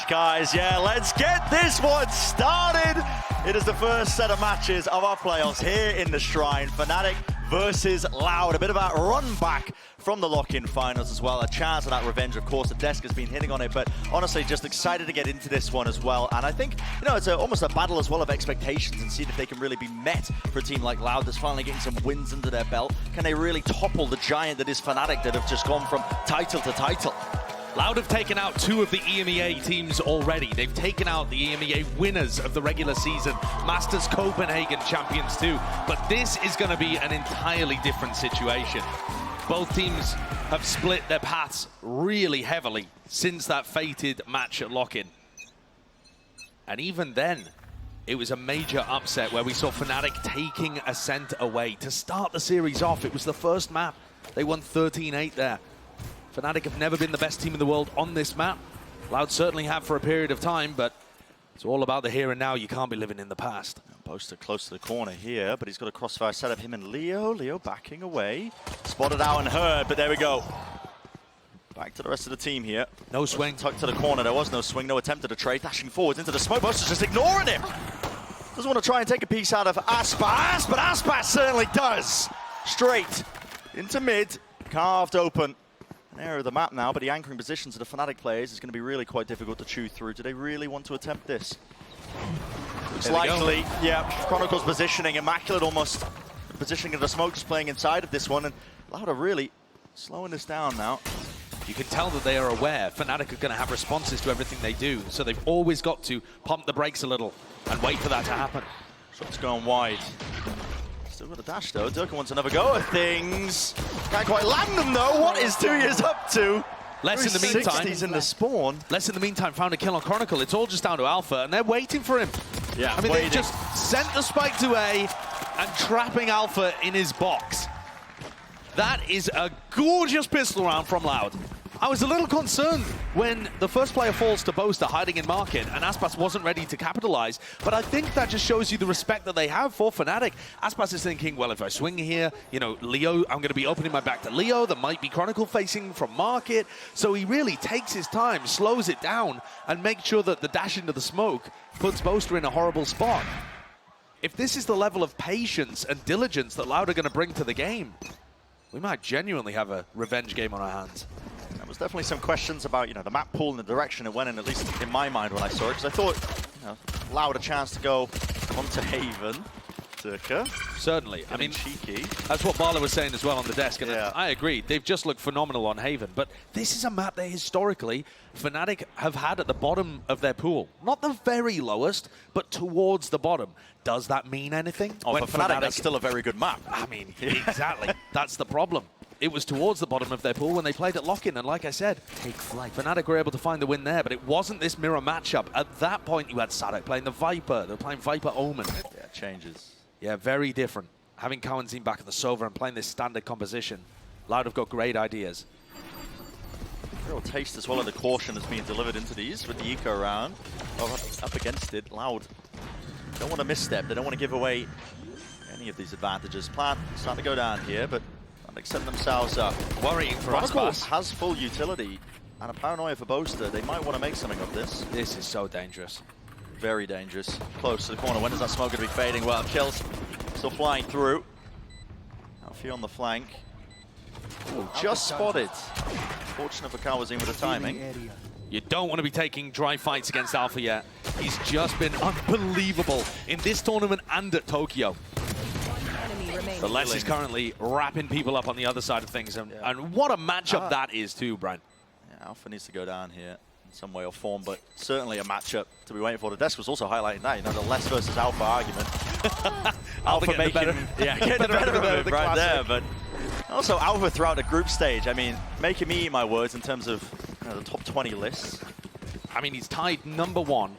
Guys, yeah, let's get this one started. It is the first set of matches of our playoffs here in the Shrine. Fnatic versus Loud. A bit of a run back from the lock-in finals as well. A chance of that revenge, of course. The desk has been hitting on it, but honestly, just excited to get into this one as well. And I think, you know, it's almost a battle as well of expectations and seeing if they can really be met for a team like Loud that's finally getting some wins under their belt. Can they really topple the giant that is Fnatic that have just gone from title to title? Loud have taken out 2 of the EMEA teams already. They've taken out the EMEA winners of the regular season, Masters Copenhagen Champions Tour. But this is going to be an entirely different situation. Both teams have split their paths really heavily since that fated match at Lock-In. And even then, it was a major upset where we saw Fnatic taking Ascent away. To start the series off, it was the first map. They won 13-8 there. Fnatic have never been the best team in the world on this map. Loud certainly have for a period of time, but it's all about the here and now. You can't be living in the past. Poster close to the corner here, but he's got a crossfire set up. Him and Leo. Leo backing away. Spotted out and heard, but there we go. Back to the rest of the team here. No swing. Tucked to the corner. There was no swing. No attempt at a trade. Dashing forwards into the smoke. Buster's just ignoring him. Doesn't want to try and take a piece out of Aspas, but Aspas certainly does. Straight into mid. Carved open. An area of the map now, but the anchoring positions of the Fnatic players is going to be really quite difficult to chew through. Do they really want to attempt this? Looks likely. Yeah, Chronicle's positioning. Immaculate almost. The positioning of the smoke just playing inside of this one. And Loud are really slowing this down now. You can tell that they are aware Fnatic are going to have responses to everything they do, so they've always got to pump the brakes a little and wait for that to happen. Shots going wide. Still got a dash though. Durka wants another go at things. Can't quite land them though. What is 2 years up to? Less in the meantime. 60s in the spawn. Less in the meantime found a kill on Chronicle. It's all just down to Alpha, and they're waiting for him. Yeah, I mean, they've just sent the spike to A and trapping Alpha in his box. That is a gorgeous pistol round from Loud. I was a little concerned when the first player falls to Boaster hiding in market and Aspas wasn't ready to capitalize, but I think that just shows you the respect that they have for Fnatic. Aspas is thinking, well, if I swing here, you know, Leo, I'm going to be opening my back to Leo. There might be Chronicle facing from market. So he really takes his time, slows it down, and makes sure that the dash into the smoke puts Boaster in a horrible spot. If this is the level of patience and diligence that Loud are going to bring to the game, we might genuinely have a revenge game on our hands. There was definitely some questions about, you know, the map pool and the direction it went in, at least in my mind when I saw it, because I thought, you know, Loud a chance to go onto Haven. Durka. Certainly. I mean, cheeky. That's what Barla was saying as well on the desk, and I agree. They've just looked phenomenal on Haven, but this is a map that historically Fnatic have had at the bottom of their pool. Not the very lowest, but towards the bottom. Does that mean anything? Oh, for Fnatic, that's still a very good map. I mean, exactly. That's the problem. It was towards the bottom of their pool when they played at lock-in, and like I said, Fnatic were able to find the win there, but it wasn't this mirror matchup. At that point, you had Sadek playing the Viper. They were playing Viper Omen. Yeah, changes. Yeah, very different. Having Cowanzine back at the Sova and playing this standard composition, Loud have got great ideas. Real taste as well of the caution that's being delivered into these with the eco round. Oh, up against it, Loud. Don't want to misstep. They don't want to give away any of these advantages. Plan starting to go down here, but Fnatic set themselves up. Worrying for Aspas has full utility and a paranoia for Boaster. They might want to make something of this. This is so dangerous. Very dangerous. Close to the corner. When is that smoke going to be fading? Well, kills still flying through. Alfie on the flank. Ooh, just spotted. Fortunate for Cowanzine with the timing. You don't want to be taking dry fights against Alpha yet. He's just been unbelievable in this tournament and at Tokyo. But Les is currently wrapping people up on the other side of things. And what a matchup that is too, Brian. Yeah, Alpha needs to go down here in some way or form, but certainly a matchup to be waiting for. The desk was also highlighting that, you know, the Les versus Alpha argument. Alpha making, getting the better of it right there, but also Alpha throughout the group stage. I mean, making me eat my words in terms of, you know, the top 20 lists. I mean, he's tied #1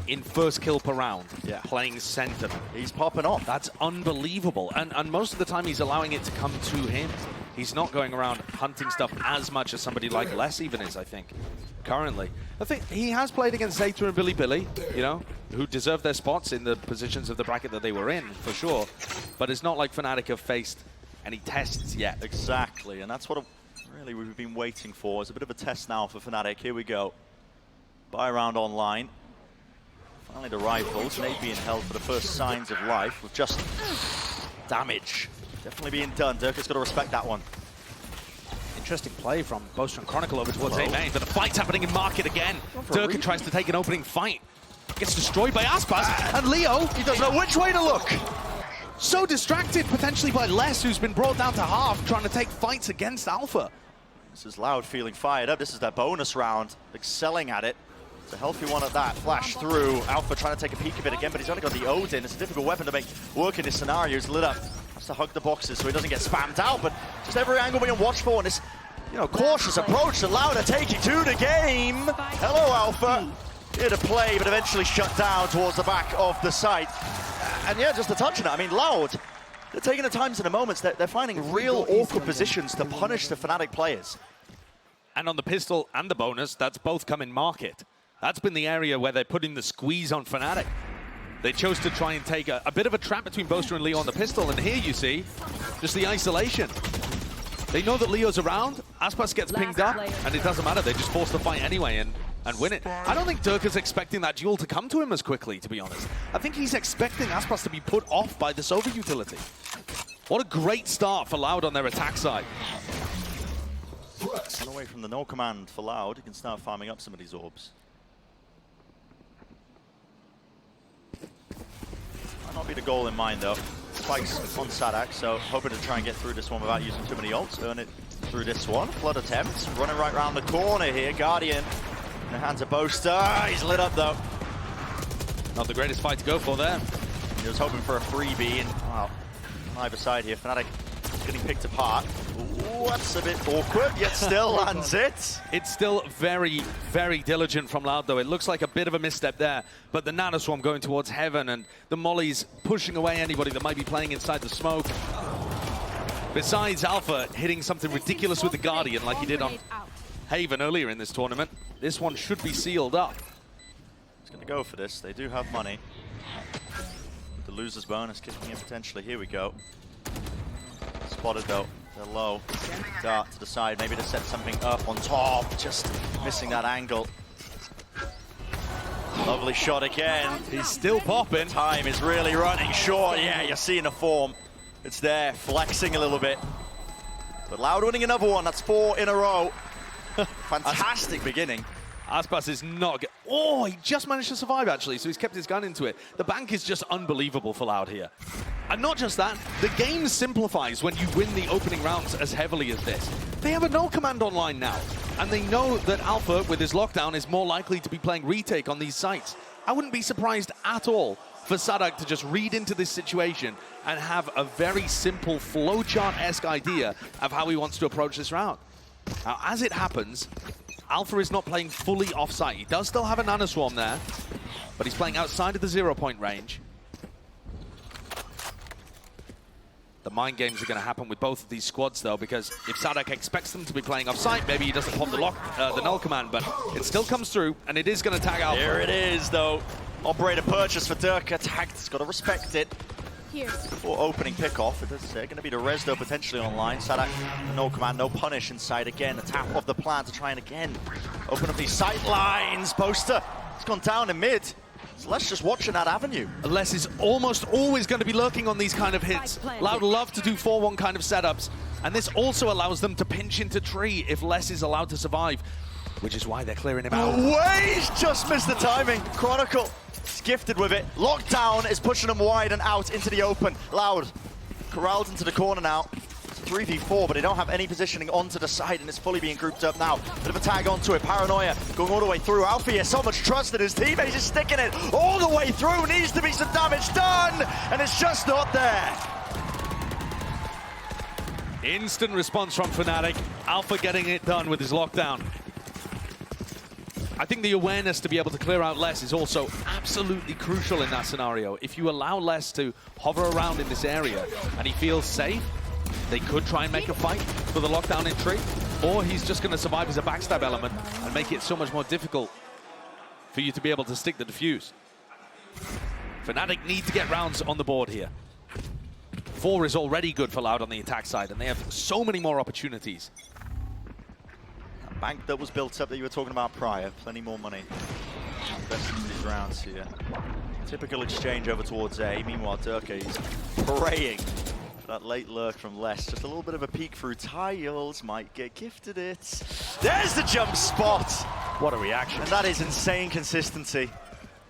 in first kill per round, playing center. He's popping off. That's unbelievable. And most of the time, he's allowing it to come to him. He's not going around hunting stuff as much as somebody like Les even is, I think, currently. I think he has played against Zeta and Billy, you know, who deserve their spots in the positions of the bracket that they were in, for sure. But it's not like Fnatic have faced any tests yet. Exactly, and that's what really we've been waiting for. It's a bit of a test now for Fnatic. Here we go. Buy round online. Finally the rifles, Nate being held for the first signs of life with just damage. Definitely being done. Durka's got to respect that one. Interesting play from Boaster and Chronicle over towards A main, but the fight's happening in market again. Durka tries to take an opening fight. Gets destroyed by Aspas, and Leo, he doesn't know which way to look. So distracted potentially by Les, who's been brought down to half, trying to take fights against Alpha. This is Loud feeling fired up. This is their bonus round, excelling at it. It's a healthy one at that. Flash through. Alpha trying to take a peek of it again, but he's only got the Odin. It's a difficult weapon to make work in this scenario. He's lit up. Has to hug the boxes so he doesn't get spammed out, but just every angle we can watch for, and this, you know, cautious approach that Loud are taking to the game. Hello, Alpha. Here to play, but eventually shut down towards the back of the site. And yeah, just to touch on it, I mean, Loud, they're taking the times and the moments. They're finding real awkward positions to punish the Fnatic players. And on the pistol and the bonus, that's both come in market. That's been the area where they're putting the squeeze on Fnatic. They chose to try and take a bit of a trap between Boaster and Leo on the pistol, and here you see just the isolation. They know that Leo's around, Aspas gets pinged up, and it doesn't matter, they just force the fight anyway and win it. I don't think Durka's expecting that duel to come to him as quickly, to be honest. I think he's expecting Aspas to be put off by this over-utility. What a great start for Loud on their attack side. Run away from the no command for Loud. He can start farming up some of these orbs. Might not be the goal in mind though. Spikes on Sadak, so hoping to try and get through this one without using too many ults. Earn it through this one. Flood attempts. Running right around the corner here. Guardian in the hands of Boaster. He's lit up though. Not the greatest fight to go for there. He was hoping for a freebie, and wow, on either side here. Fnatic getting picked apart. Ooh, that's a bit awkward, yet still lands it. It's still very, very diligent from Loud, though. It looks like a bit of a misstep there, but the Nanoswarm going towards Heaven, and the Molly's pushing away anybody that might be playing inside the smoke. Besides Alpha hitting something ridiculous with the Guardian like he did on Haven earlier in this tournament, this one should be sealed up. He's going to go for this. They do have money. With the loser's bonus kicking in potentially. Here we go. Spotted though. They're low. Dart to the side, maybe to set something up on top. Just missing that angle. Lovely shot again. He's still popping. Time is really running short. Yeah, you're seeing the form. It's there, flexing a little bit. But Loud winning another one. That's 4 in a row. Fantastic beginning. Aspas is not... Oh, he just managed to survive, actually, so he's kept his gun into it. The bank is just unbelievable for Loud here. And not just that, the game simplifies when you win the opening rounds as heavily as this. They have a no command online now, and they know that Alpha, with his lockdown, is more likely to be playing retake on these sites. I wouldn't be surprised at all for Sadak to just read into this situation and have a very simple flowchart-esque idea of how he wants to approach this round. Now, as it happens, Alpha is not playing fully off-site. He does still have a Nanoswarm there, but he's playing outside of the 0-point range. The mind games are going to happen with both of these squads, though, because if Sadak expects them to be playing off-site, maybe he doesn't pop the null command, but it still comes through, and it is going to tag Alpha. Here it is, though. Operator purchase for Durka. Tagged. He's got to respect it. Here. Before opening pickoff, it's going to be the Resdo potentially online. Sadak, no command, no punish inside again. The tap of the plan to try and again open up these sight lines. Poster, it's gone down in mid. So let's just watch in that avenue. Les is almost always going to be lurking on these kind of hits. Loud love to do 4-1 kind of setups. And this also allows them to pinch into tree if Les is allowed to survive, which is why they're clearing him out. Away! He's just missed the timing. Chronicle. He's gifted with it. Lockdown is pushing him wide and out into the open. Loud corralled into the corner now. It's a 3v4, but they don't have any positioning onto the side, and it's fully being grouped up now. Bit of a tag onto it. Paranoia going all the way through. Alfie has so much trust in his teammates. He's sticking it all the way through. Needs to be some damage done, and it's just not there. Instant response from Fnatic. Alpha getting it done with his lockdown. I think the awareness to be able to clear out Les is also absolutely crucial in that scenario. If you allow Les to hover around in this area and he feels safe, they could try and make a fight for the lockdown in tree, or he's just going to survive as a backstab element and make it so much more difficult for you to be able to stick the defuse. Fnatic need to get rounds on the board here. 4 is already good for Loud on the attack side, and they have so many more opportunities. Bank that was built up that you were talking about prior. Plenty more money invested in these rounds here. Typical exchange over towards A. Meanwhile, Durka is praying for that late lurk from Les. Just a little bit of a peek through tiles. Might get gifted it. There's the jump spot. What a reaction. And that is insane consistency.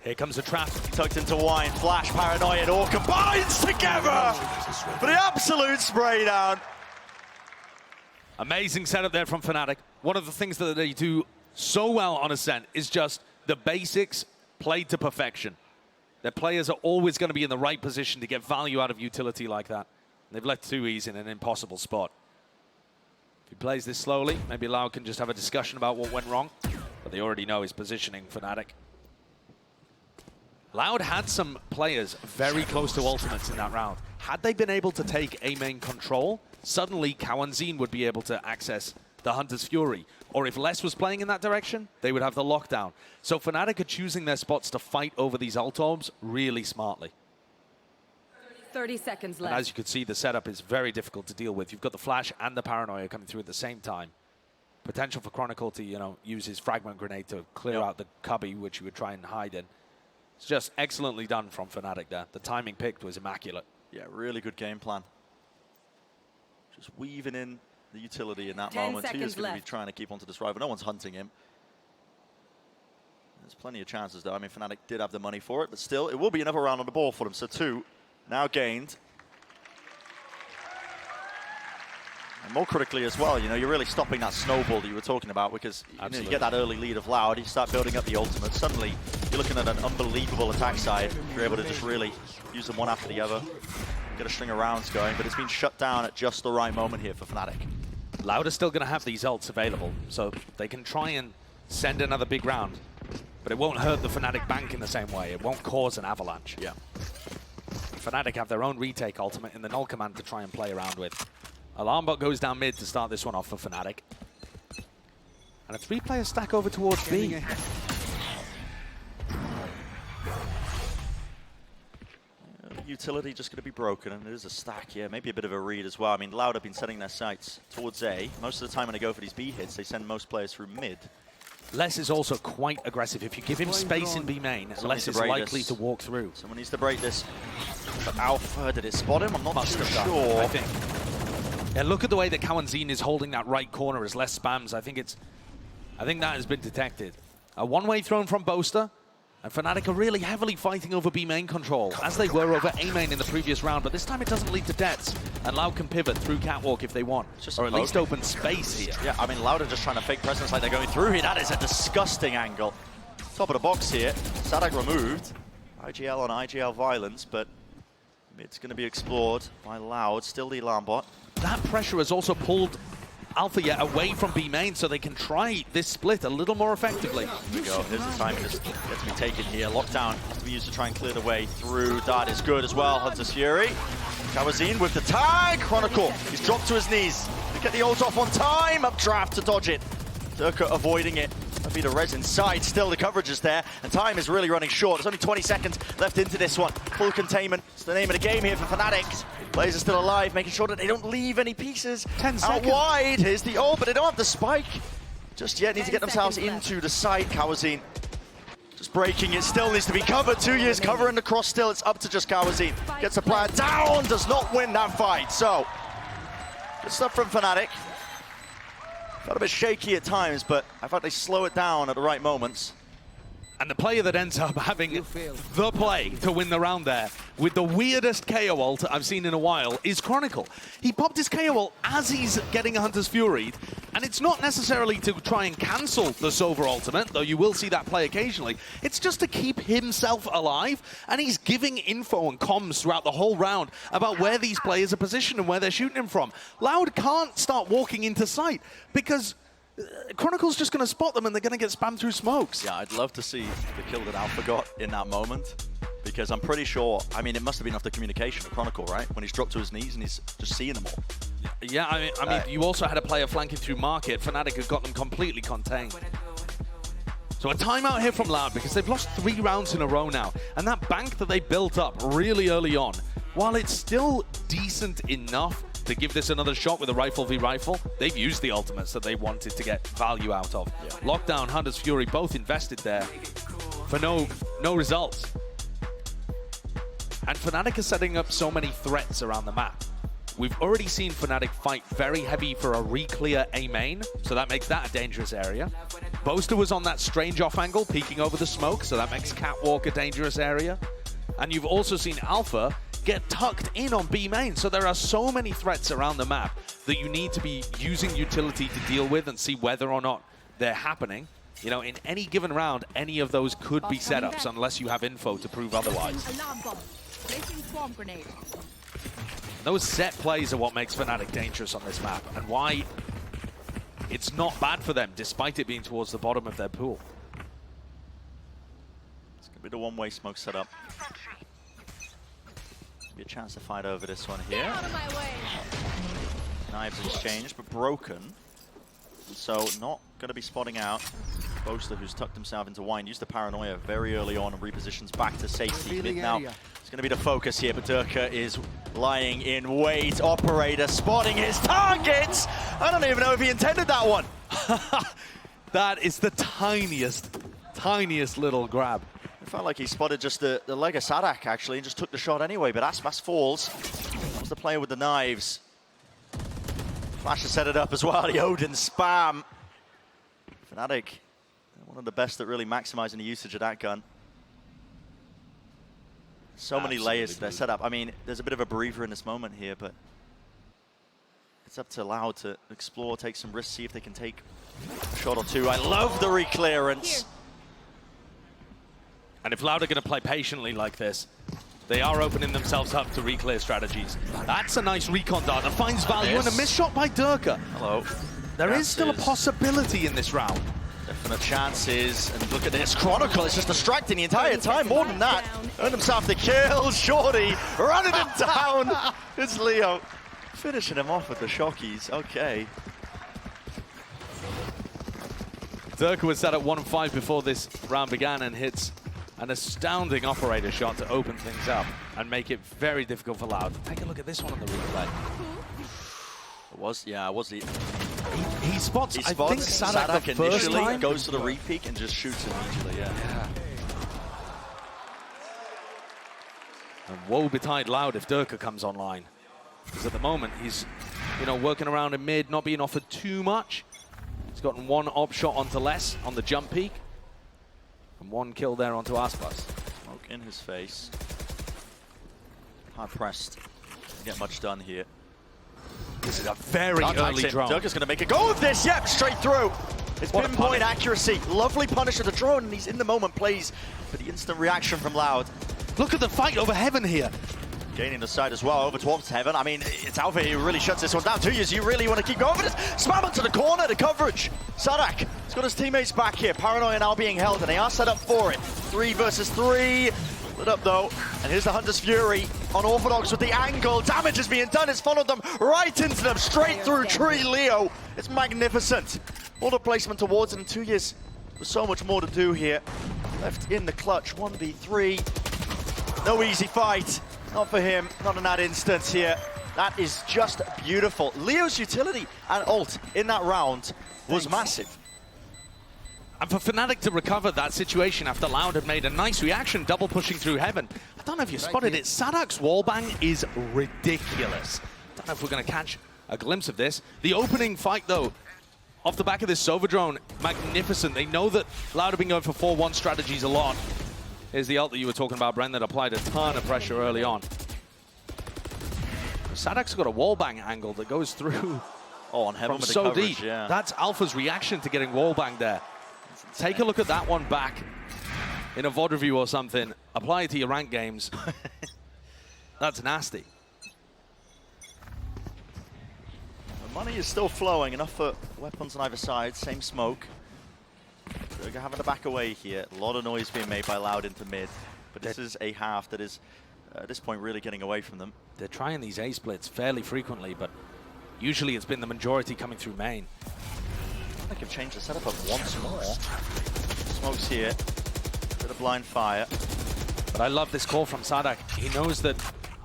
Here comes a trap. Tucked into wine. Flash, Paranoia, it all combines together for the absolute spray down. Amazing setup there from Fnatic. One of the things that they do so well on Ascent is just the basics played to perfection. Their players are always going to be in the right position to get value out of utility like that. They've left 2Es in an impossible spot. If he plays this slowly, maybe Loud can just have a discussion about what went wrong, but they already know his positioning, Fnatic. Loud had some players very close to ultimates in that round. Had they been able to take A main control, suddenly Kawanzin would be able to access the Hunter's Fury. Or if Les was playing in that direction, they would have the lockdown. So Fnatic are choosing their spots to fight over these ult orbs really smartly. 30 seconds left. And as you can see, the setup is very difficult to deal with. You've got the flash and the paranoia coming through at the same time. Potential for Chronicle to, you know, use his fragment grenade to clear out the cubby, which he would try and hide in. It's just excellently done from Fnatic there. The timing picked was immaculate. Yeah, really good game plan. Just weaving in the utility in that moment. He is going to be trying to keep onto this rival. No one's hunting him. There's plenty of chances, though. I mean, Fnatic did have the money for it, but still, it will be another round on the ball for them. So 2 now gained. And more critically as well, you know, you're really stopping that snowball that you were talking about, because you know, you get that early lead of Loud, you start building up the ultimate. Suddenly, you're looking at an unbelievable attack side. You're able to just really use them one after the other. Get a string of rounds going, but it's been shut down at just the right moment here for Fnatic. Loud are still going to have these ults available, so they can try and send another big round. But it won't hurt the Fnatic bank in the same way. It won't cause an avalanche. Yeah. Fnatic have their own retake ultimate in the null command to try and play around with. Alarm bot goes down mid to start this one off for Fnatic. And a 3-player stack over towards B. Utility just going to be broken, and there's a stack here. Maybe a bit of a read as well. I mean, Loud have been setting their sights towards A. Most of the time when they go for these B hits, they send most players through mid. Les is also quite aggressive. If you give him space in B main, Les is likely to walk through. Someone needs to break this. But Alpha, did it spot him? I'm not too sure. I think. Yeah, look at the way that Kawanzin is holding that right corner as Les spams. I think that has been detected. A one-way thrown from Boaster. And Fnatic are really heavily fighting over B main control, as they were over A main in the previous round, but this time it doesn't lead to deaths, and Loud can pivot through Catwalk if they want, or at least open space here. Yeah, I mean, Loud are just trying to fake presence like they're going through here. That is a disgusting angle. Top of the box here, Sadak removed. IGL on IGL violence, but it's going to be explored by Loud, still the alarm bot. That pressure has also pulled Alpha yet away from B main, so they can try this split a little more effectively. Here we go. Here's the time just gets to be taken here. Lockdown has to be used to try and clear the way through. Dart is good as well. Hunter's Fury. Kawazin with the tag. Chronicle. He's dropped to his knees. To get the ult off on time. Updraft to dodge it. Durka avoiding it. That'll be the res inside. Still, the coverage is there, and time is really running short. There's only 20 seconds left into this one. Full containment. It's the name of the game here for Fnatic. Players are still alive, making sure that they don't leave any pieces 10 seconds. Out wide. Here's the ult, but they don't have the spike just yet. Need to get themselves into the site. Kawazin just breaking it. Still needs to be covered. 2 years covering the cross still. It's up to just Kawazin. Gets the player down. Does not win that fight. So, good stuff from Fnatic. Felt a bit shaky at times, but I thought they slow it down at the right moments. And the player that ends up having the play to win the round there with the weirdest KO ult I've seen in a while is Chronicle. He popped his KO ult as he's getting a Hunter's Fury, and it's not necessarily to try and cancel the Sova ultimate, though you will see that play occasionally. It's just to keep himself alive, and he's giving info and comms throughout the whole round about where these players are positioned and where they're shooting him from. Loud can't start walking into sight because Chronicle's just going to spot them and they're going to get spammed through smokes. Yeah, I'd love to see the kill that Alpha got in that moment, because I'm pretty sure, I mean, it must have been off the communication of Chronicle, right? When he's dropped to his knees and he's just seeing them all. Yeah, I mean, you also had a player flanking through Market. Fnatic had got them completely contained. So a timeout here from Loud, because they've lost 3 rounds in a row now. And that bank that they built up really early on, while it's still decent enough to give this another shot with a rifle v rifle, they've used the ultimates that they wanted to get value out of. Yeah. Lockdown, Hunter's Fury, both invested there for no results. And Fnatic is setting up so many threats around the map. We've already seen Fnatic fight very heavy for a re-clear A main, so that makes that a dangerous area. Boaster was on that strange off angle, peeking over the smoke, so that makes Catwalk a dangerous area. And you've also seen Alpha get tucked in on B main. So there are so many threats around the map that you need to be using utility to deal with and see whether or not they're happening. You know, in any given round, any of those could be setups unless you have info to prove otherwise. Those set plays are what makes Fnatic dangerous on this map and why it's not bad for them, despite it being towards the bottom of their pool. It's going to be the one-way smoke setup. Be a chance to fight over this one here. Get out of my way. Knives exchanged, but broken. So not going to be spotting out. Boaster, who's tucked himself into wine, used the paranoia very early on and repositions back to safety. Mid now, he's going going to be the focus here, but Durka is lying in wait. Operator spotting his targets. I don't even know if he intended that one. That is the tiniest little grab. It felt like he spotted just the leg of Sadak, actually, and just took the shot anyway, but Aspas falls. That was the player with the knives. Flash has set it up as well, the Odin spam. Fnatic, one of the best at really maximizing the usage of that gun. So many layers to their setup. I mean, there's a bit of a breather in this moment here, but it's up to Loud to explore, take some risks, see if they can take a shot or two. I love the reclearance. And if Loud are going to play patiently like this, they are opening themselves up to reclear strategies. That's a nice recon dart that finds value, and a missed shot by Durka. Hello. There is still a possibility in this round. Definite chances, and look at this. Chronicle is just distracting the entire time, more than that. Earned himself the kill, Shorty running him down. It's Leo finishing him off with the shockies, okay. Durka was set at 1-5 before this round began and hits an astounding operator shot to open things up and make it very difficult for Loud. Take a look at this one on the replay. It was he? He spots, I think, Sadak the first initially time. Goes to the repeat and just shoots immediately, yeah. And woe betide Loud if Durka comes online. Because at the moment, he's, working around in mid, not being offered too much. He's gotten one op shot onto Less on the jump peak. And one kill there onto Aspas. Smoke in his face. Hard pressed. Doesn't get much done here. This is a very early drone. Durka's going to make a go of this. Yep, straight through. It's pinpoint accuracy. Lovely punish of the drone, and he's in the moment plays for the instant reaction from Loud. Look at the fight over Heaven here. Gaining the side as well over towards Heaven. I mean, it's Alpha who really shuts this one down. 2 years, you really want to keep going for this. Spam it to the corner, the coverage. Sadak has got his teammates back here. Paranoia now being held, and they are set up for it. 3 versus 3. Lit up though, and here's the Hunter's Fury on Orthodox with the angle. Damage is being done. It's followed them right into them, straight through Tree Leo. It's magnificent. All the placement towards it in 2 years. There's so much more to do here. Left in the clutch, 1v3. No easy fight. Not for him, not in that instance here. That is just beautiful. Leo's utility and ult in that round was massive. And for Fnatic to recover that situation after Loud had made a nice reaction, double pushing through Heaven. I don't know if you spotted it, Sadak's wallbang is ridiculous. I don't know if we're going to catch a glimpse of this. The opening fight, though, off the back of this Sova drone, magnificent. They know that Loud have been going for 4-1 strategies a lot. Here's the ult that you were talking about, Bren, that applied a ton of pressure early on. Sadak's got a wallbang angle that goes through on Heaven with so the coverage, deep. yeah. That's Alpha's reaction to getting wallbanged there. Take a look at that one back in a VOD review or something. Apply it to your rank games. That's nasty. The money is still flowing, enough for weapons on either side. Same smoke. They're having to back away here. A lot of noise being made by Loud into mid. But this is a half that is, at this point, really getting away from them. They're trying these A splits fairly frequently, but usually it's been the majority coming through main. I think I've changed the setup up once more. Smokes here. Bit of blind fire. But I love this call from Sadak. He knows that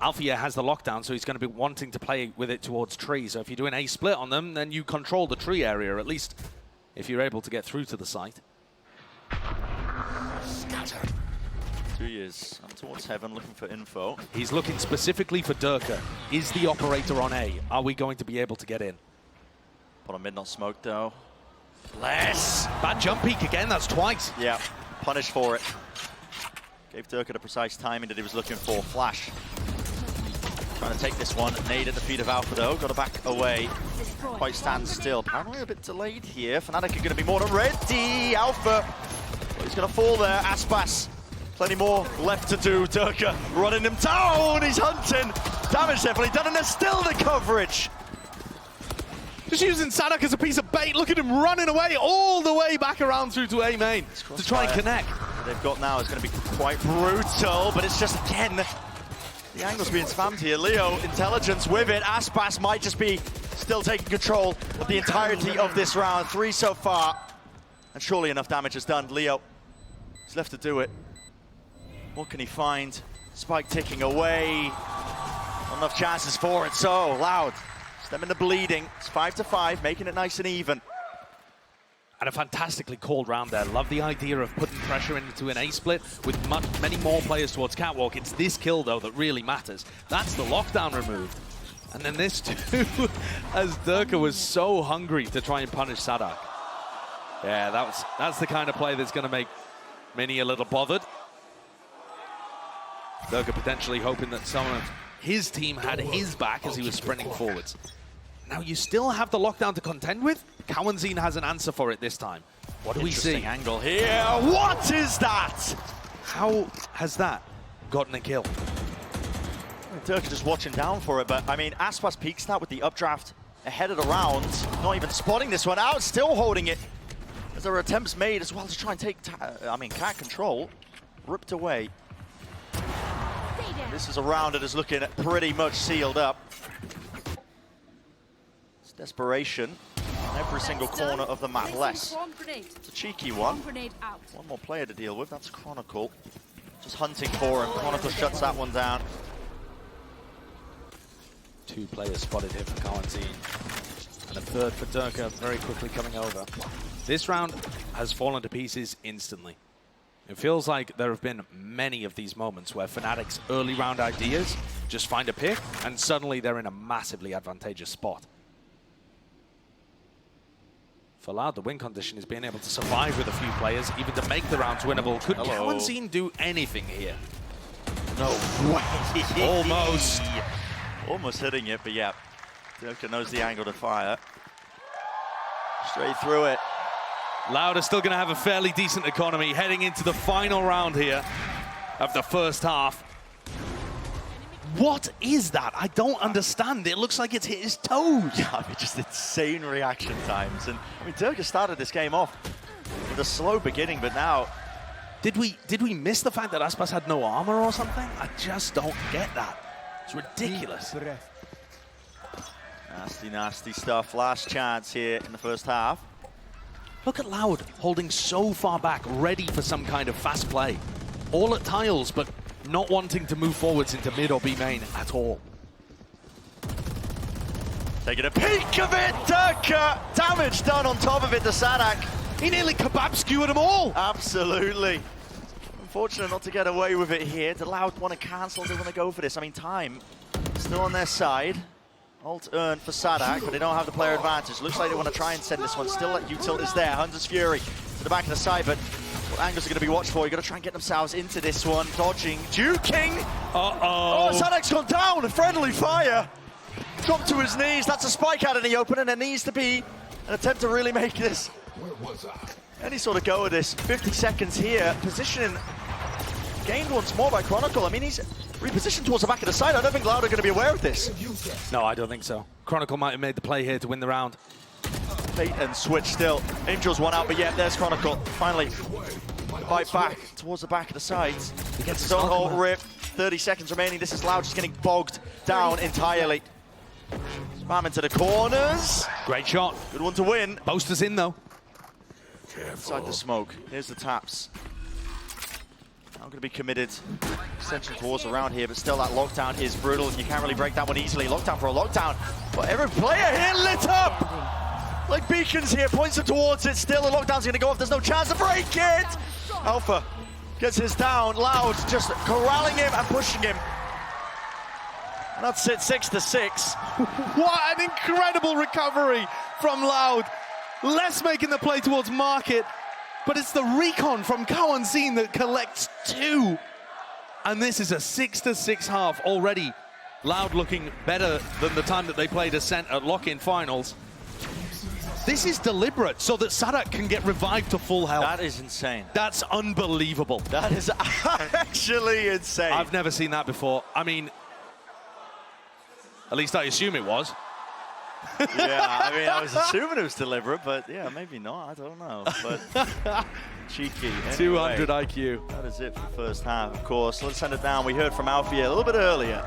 Alfia has the lockdown, so he's going to be wanting to play with it towards tree. So if you do an A split on them, then you control the tree area, at least if you're able to get through to the site. Scatter. 2 years. I'm towards Heaven looking for info. He's looking specifically for Durka. Is the operator on A? Are we going to be able to get in? Put on mid, not smoked though. Less. Bad jump peek again, that's twice. Yeah, punished for it. Gave Durka the precise timing that he was looking for. Flash. Trying to take this one. Nade at the feet of Alpha though. Got to back away. Quite stand still. Paranoia a bit delayed here. Fnatic are going to be more than ready. Alpha. Well, he's going to fall there. Aspas. Plenty more left to do. Durka running him down. He's hunting. Damage definitely done, and there's still the coverage. Just using Sadak as a piece of bait. Look at him running away all the way back around through to A main to try and connect. They've got now is going to be quite brutal, but it's just, again, the angle's being spammed here. Leo, intelligence with it. Aspas might just be still taking control of the entirety of this round. 3 so far, and surely enough damage is done. Leo, he's left to do it. What can he find? Spike ticking away. Not enough chances for it, so Loud. Stemming the bleeding. It's 5-5, making it nice and even. And a fantastically called round there. Love the idea of putting pressure into an A-split with many more players towards Catwalk. It's this kill, though, that really matters. That's the lockdown removed. And then this, too, as Durka was so hungry to try and punish Sadak. Yeah, that's the kind of play that's going to make Mini a little bothered. Durka potentially hoping that someone of his team had his back as he was sprinting forwards. Now you still have the lockdown to contend with. Cowanzine has an answer for it this time. What do we see? Interesting angle here. What is that? How has that gotten a kill? Durka just watching down for it, but I mean, Aspas peaks that with the updraft ahead of the round. Not even spotting this one out, still holding it. As there are attempts made as well to try and take, cat control. Ripped away. This is a round that is looking pretty much sealed up. It's desperation on every single corner of the map. Less. It's a cheeky one. One more player to deal with. That's Chronicle. Just hunting for him. Chronicle shuts that one down. 2 players spotted here for Cowanzine. And a third for Durka very quickly coming over. This round has fallen to pieces instantly. It feels like there have been many of these moments where Fnatic's early round ideas just find a pick and suddenly they're in a massively advantageous spot. For Loud, the win condition is being able to survive with a few players, even to make the rounds winnable. Could Cowanzine do anything here? No way. Almost. Almost hitting it, but yeah. Durka knows the angle to fire. Straight through it. Loud is still going to have a fairly decent economy heading into the final round here of the first half. What is that? I don't understand. It looks like it's hit his toes. Yeah, I mean, just insane reaction times. And I mean, Durka started this game off with a slow beginning, but now... Did we miss the fact that Aspas had no armor or something? I just don't get that. It's ridiculous. Nasty, nasty stuff. Last chance here in the first half. Look at Loud holding so far back, ready for some kind of fast play. All at tiles, but not wanting to move forwards into mid or B main at all. Taking a peek of it, Durka! Damage done on top of it to Sadak. He nearly kebab skewered them all. Absolutely. Unfortunate not to get away with it here. The Loud want to cancel, they want to go for this. I mean, time still on their side. Ult earned for Sadak, but they don't have the player advantage. Looks like they want to try and send this one. Still, util is there. Hunter's Fury to the back of the side, but what angles are going to be watched for? You've got to try and get themselves into this one. Dodging, juking. Uh-oh. Oh, Sadak's gone down. A friendly fire. Dropped to his knees. That's a spike out in the open, and there needs to be an attempt to really make this any sort of go at this. 50 seconds here. Positioning gained once more by Chronicle. I mean, he's repositioned towards the back of the side. I don't think Loud are going to be aware of this. No, I don't think so. Chronicle might have made the play here to win the round. Bait and switch still. Angel's one out, but yeah, there's Chronicle. Finally, fight back towards the back of the sides. He gets his own ult rip. 30 seconds remaining. This is Loud just getting bogged down entirely. Spam into the corners. Great shot. Good one to win. Boaster's in, though. Inside the smoke. Here's the taps. Now going to be committed. Extension towards around here, but still that lockdown is brutal. You can't really break that one easily. Lockdown for a lockdown. But every player here lit up! Like beacons here, points them towards it. Still, the lockdown's going to go off. There's no chance to break it! Alpha gets his down. Loud just corralling him and pushing him. And that's it, 6-6. What an incredible recovery from Loud. Less making the play towards Market, but it's the recon from Cowanzine that collects 2. And this is a 6-6 half already. Loud looking better than the time that they played Ascent at lock-in finals. This is deliberate so that Sadak can get revived to full health. That is insane. That's unbelievable. That is actually insane. I've never seen that before. I mean, at least I assume it was. Yeah, I mean, I was assuming it was deliberate, but yeah, maybe not. I don't know. But cheeky. Anyway, 200 IQ. That is it for the first half, of course. Let's send it down. We heard from Alfie a little bit earlier.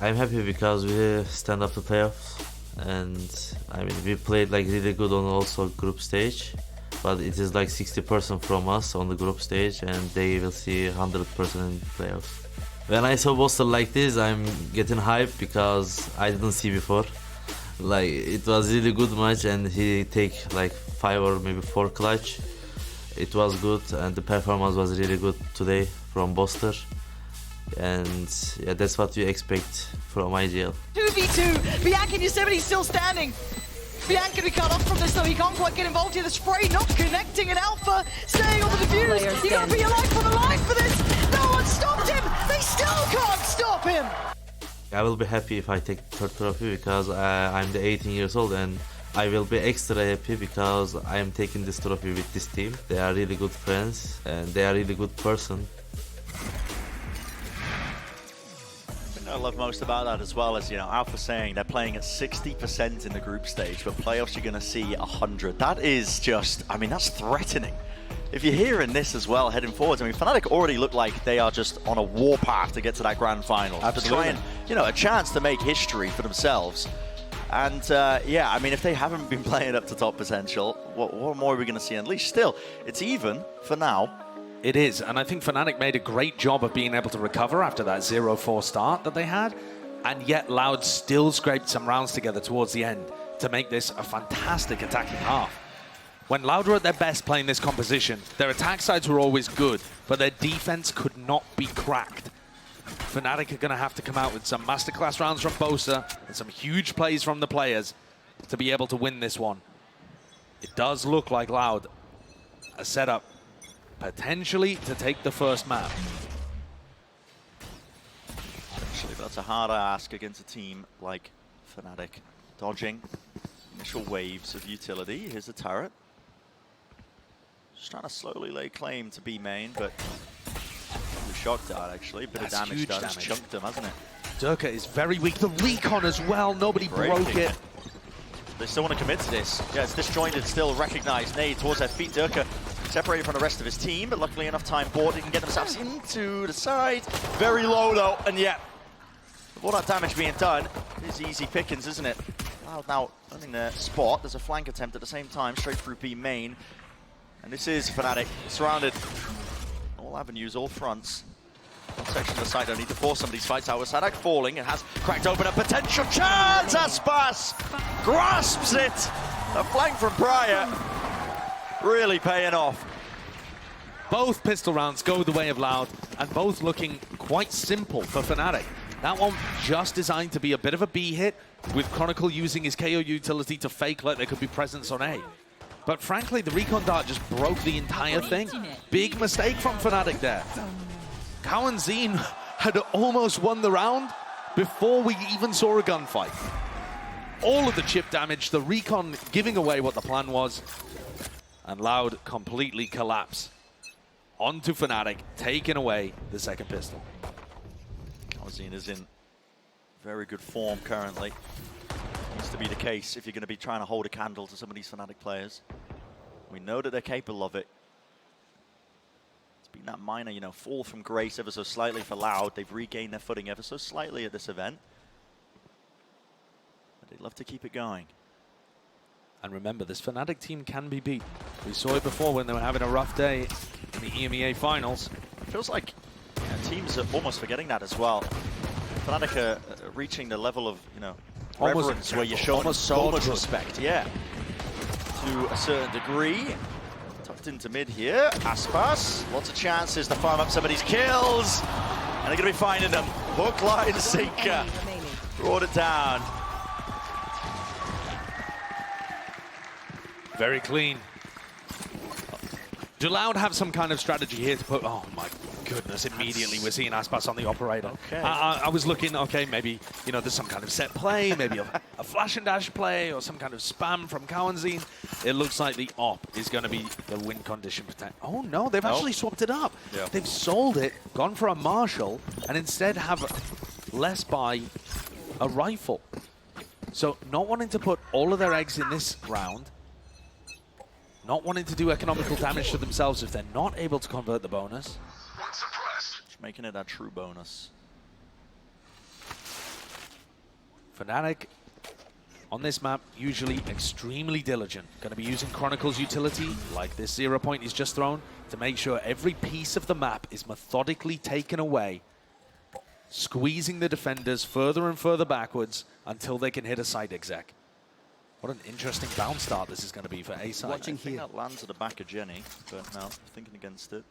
I'm happy because we stand up the playoffs, and I mean we played like really good on also group stage. but it is like 60% from us on the group stage, and they will see 100% in playoffs. When I saw Boster like this, I'm getting hyped because I didn't see before. Like, it was really good match, and he take like 5 or maybe 4 clutch. It was good, and the performance was really good today from Boster. And yeah, that's what you expect from IGL. 2v2, Bianca and Yosemite still standing. Bianca to be cut off from this, though he can't quite get involved here. The spray not connecting, and Alpha staying on the defuse. You gotta be your life on the line for this. No one stopped him. They still can't stop him. I will be happy if I take third trophy because I'm the 18 years old, and I will be extra happy because I am taking this trophy with this team. They are really good friends and they are really good person. I love most about that as well is, you know, Alpha saying they're playing at 60% in the group stage, but playoffs you're going to see 100. That is just, I mean, that's threatening. If you're hearing this as well, heading forwards, I mean, Fnatic already look like they are just on a warpath to get to that grand final. Absolutely. To try and, you know, a chance to make history for themselves. And yeah, I mean, if they haven't been playing up to top potential, what more are we going to see unleashed? Still, it's even for now. It is, and I think Fnatic made a great job of being able to recover after that 0-4 start that they had, and yet Loud still scraped some rounds together towards the end to make this a fantastic attacking half. When Loud were at their best playing this composition, their attack sides were always good, but their defense could not be cracked. Fnatic are going to have to come out with some masterclass rounds from Bosa and some huge plays from the players to be able to win this one. It does look like Loud a setup potentially to take the first map. Actually, that's a harder ask against a team like Fnatic. Dodging initial waves of utility. Here's the turret. Just trying to slowly lay claim to B main, but the shock dart actually. A bit of damage done. It's chunked them, hasn't it? Durka is very weak. The recon as well. Nobody broke it. They still want to commit to this. Yeah, it's disjointed, still recognized. Nade towards their feet. Durka separated from the rest of his team, but luckily enough time board, they can get themselves into the side. Very low though, and yeah, with all that damage being done, it's easy pickings, isn't it? Loud now earning their spot. There's a flank attempt at the same time, straight through B main. And this is Fnatic, surrounded. All avenues, all fronts. One section of the side don't need to force some of these fights out. With Sadak falling, it has cracked open a potential chance. Aspas grasps it. A flank from Pryor. Really paying off. Both pistol rounds go the way of Loud, and both looking quite simple for Fnatic. That one just designed to be a bit of a B hit, with Chronicle using his KO utility to fake like there could be presence on A. But frankly, the recon dart just broke the entire thing. Big mistake from Fnatic there. Cowan Zine had almost won the round before we even saw a gunfight. All of the chip damage, the recon giving away what the plan was, and Loud completely collapse. Onto Fnatic, taking away the second pistol. Cowan is in very good form currently. Needs to be the case if you're going to be trying to hold a candle to some of these Fnatic players. We know that they're capable of it. It's been that minor, you know, fall from grace ever so slightly for Loud. They've regained their footing ever so slightly at this event. But they'd love to keep it going. And remember, this Fnatic team can be beat. We saw it before when they were having a rough day in the EMEA finals. It feels like teams are almost forgetting that as well. Fnatic are reaching the level of, you know, reverence where you're showing so much respect. Yeah, to a certain degree. Tucked into mid here. Aspas, lots of chances to farm up some of these kills. And they're going to be finding them. Hook, line, sinker. Brought it down. Very clean. Do Loud have some kind of strategy here to put... Oh my goodness, immediately we're seeing Aspas on the operator. Okay. I was looking, okay, maybe, you know, there's some kind of set play, maybe a flash and dash play, or some kind of spam from Cowanzine. It looks like the op is going to be the win condition protect. Oh no, they've actually swapped it up. Yeah. They've sold it, gone for a Marshall, and instead have less by a rifle. So not wanting to put all of their eggs in this round, not wanting to do economical damage to themselves if they're not able to convert the bonus. Just making it a true bonus. Fnatic on this map, usually extremely diligent. Going to be using Chronicle's utility, like this 0 point he's just thrown, to make sure every piece of the map is methodically taken away, squeezing the defenders further and further backwards until they can hit a side exec. What an interesting bounce start this is going to be for A-side. I think that lands at the back of Jenny, but no, thinking against it.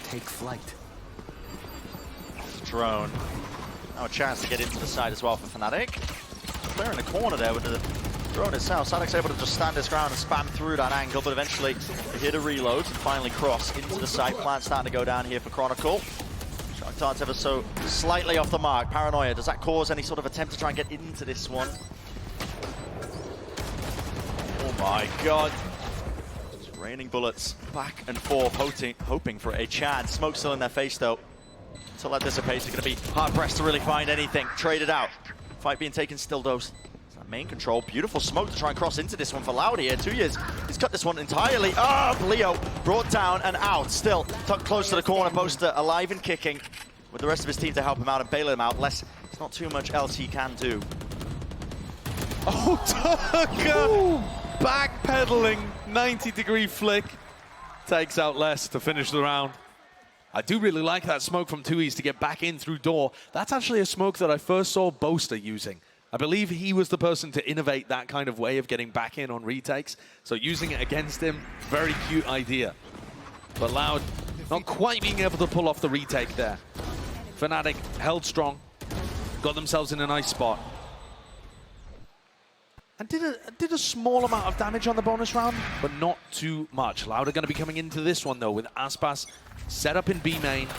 Take flight. Drone. Now a chance to get into the side as well for Fnatic. Clear in the corner there with the drone itself. Sadic's able to just stand his ground and spam through that angle, but eventually they hit a reload and finally cross into the side. Plan starting to go down here for Chronicle. Shark Dart's ever so slightly off the mark. Paranoia, does that cause any sort of attempt to try and get into this one? Oh my god. Just raining bullets back and forth, hoping for a chance. Smoke still in their face though. Until that dissipates, they're going to be hard-pressed to really find anything. Traded out. Fight being taken still, Those. Main control, beautiful smoke to try and cross into this one for Loud here. 2 years, he's cut this one entirely up. Leo brought down and out. Still tucked close to the corner, Boaster alive and kicking with the rest of his team to help him out and bail him out. There's not too much else he can do. Oh, Tucker! Backpedaling, 90-degree flick. Takes out less to finish the round. I do really like that smoke from 2E's to get back in through door. That's actually a smoke that I first saw Boaster using. I believe he was the person to innovate that kind of way of getting back in on retakes. So using it against him, very cute idea. But Loud not quite being able to pull off the retake there. Fnatic held strong, got themselves in a nice spot. And did a small amount of damage on the bonus round, but not too much. Loud are going to be coming into this one though with Aspas set up in B main,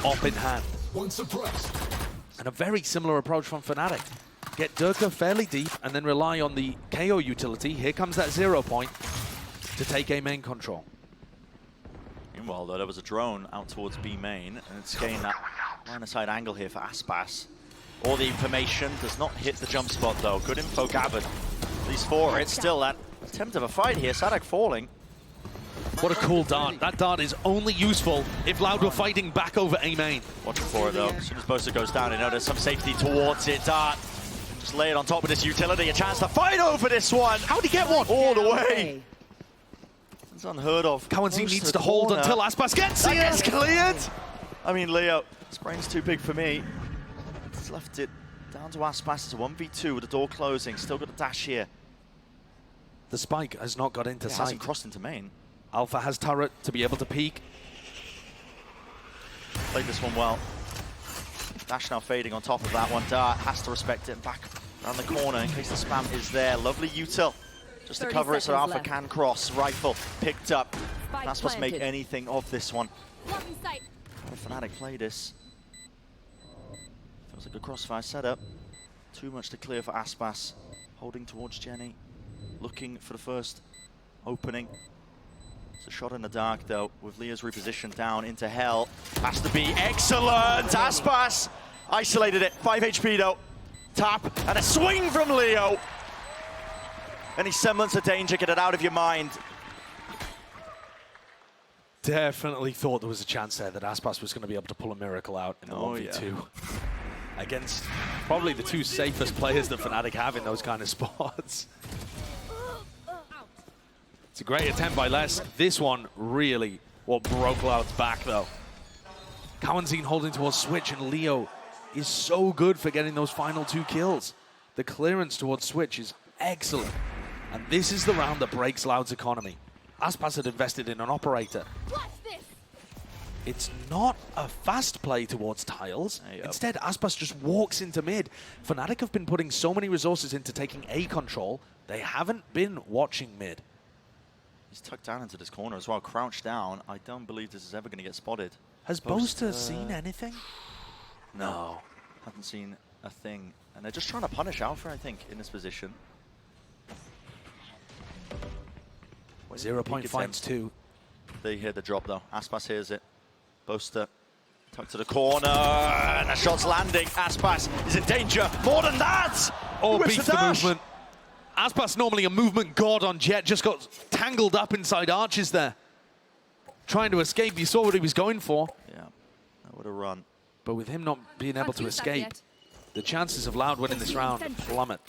op in hand. And a very similar approach from Fnatic. Get Durka fairly deep and then rely on the KO utility. Here comes that 0 point to take A main control. Meanwhile, though, there was a drone out towards B main, and it's getting that line-of-sight angle here for Aspas. All the information does not hit the jump spot, though. Good info gathered. At least for it. Still that attempt of a fight here. Sadak falling. What a cool dart. That dart is only useful if Loud were fighting back over A main. Watching for it, though. As soon as Boaster goes down, you know there's some safety towards it. Dart. Just lay it on top of this utility, a chance to fight over this one. How'd he get one? All the way. It's unheard of. Kawanzi needs to hold until Aspas gets it. Gets cleared. I mean, Leo, this brain's too big for me. He's left it down to Aspas. It's a 1v2 with the door closing. Still got a dash here. The spike has not got into sight. Hasn't crossed into main. Alpha has turret to be able to peek. Played this one well. Dash now fading on top of that one. Dart has to respect it. Back around the corner in case the spam is there. Lovely util. Just to cover it so Alpha can cross. Rifle picked up. Not supposed to make anything of this one. How did Fnatic play this? Feels like a crossfire setup. Too much to clear for Aspas. Holding towards Jenny. Looking for the first opening. It's a shot in the dark though, with Leo's repositioned down into hell. Has to be excellent! Aspas isolated it, 5 HP though. Tap, and a swing from Leo. Any semblance of danger, get it out of your mind. Definitely thought there was a chance there that Aspas was going to be able to pull a miracle out in the 1v2. Against probably the two safest players that Fnatic have in those kind of spots. It's a great attempt by Les. This one really what broke Loud's back though. Kawanzine holding towards Switch, and Leo is so good for getting those final 2 kills. The clearance towards Switch is excellent. And this is the round that breaks Loud's economy. Aspas had invested in an operator. It's not a fast play towards tiles. Instead, Aspas just walks into mid. Fnatic have been putting so many resources into taking A control, they haven't been watching mid. He's tucked down into this corner as well, crouched down. I don't believe this is ever going to get spotted. Has Boaster seen anything? No, haven't seen a thing. And they're just trying to punish Alpha, I think, in this position. 0 point finds 2. They hear the drop though. Aspas hears it. Boaster tucked to the corner, and a shot's landing. Aspas is in danger. More than that! Oh, beats the movement. Aspas normally a movement god on Jet, just got tangled up inside arches there. Trying to escape, you saw what he was going for. Yeah, that would have run. But with him not being able to escape, the chances of Loud winning this round plummet.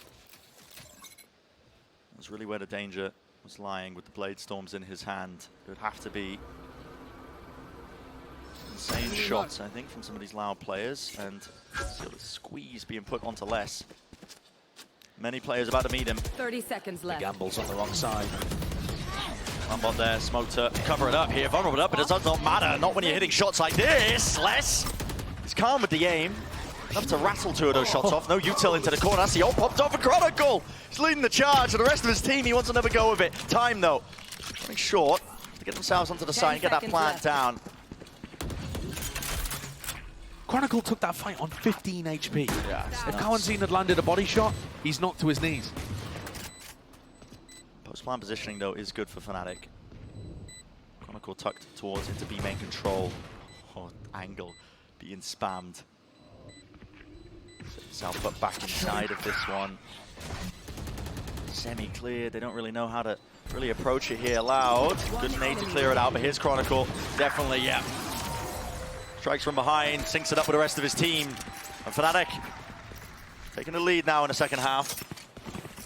was really where the danger was lying with the blade storms in his hand. It would have to be insane shots, I think, from some of these loud players, and still a squeeze being put onto Les. Many players about to meet him. 30 seconds left. The gambles on the wrong side. One bot there, smoke to cover it up here, vulnerable up, but it does not matter, not when you're hitting shots like this. Les is calm with the aim. Enough to rattle two of those shots off. No util into the corner. That's the ult popped off for Chronicle. He's leading the charge, and the rest of his team, he wants another go of it. Time, though. Running short to get themselves onto the side and get that plant down. Chronicle took that fight on 15 HP. Yeah, if Cowanzine had landed a body shot, he's knocked to his knees. Post-plant positioning, though, is good for Fnatic. Chronicle tucked towards into B main control. Oh, angle being spammed. South put back inside of this one. Semi-cleared. They don't really know how to really approach it here. Loud. Good nade to clear it out, but here's Chronicle. Definitely, yeah. Strikes from behind, syncs it up with the rest of his team. And Fnatic taking the lead now in the second half.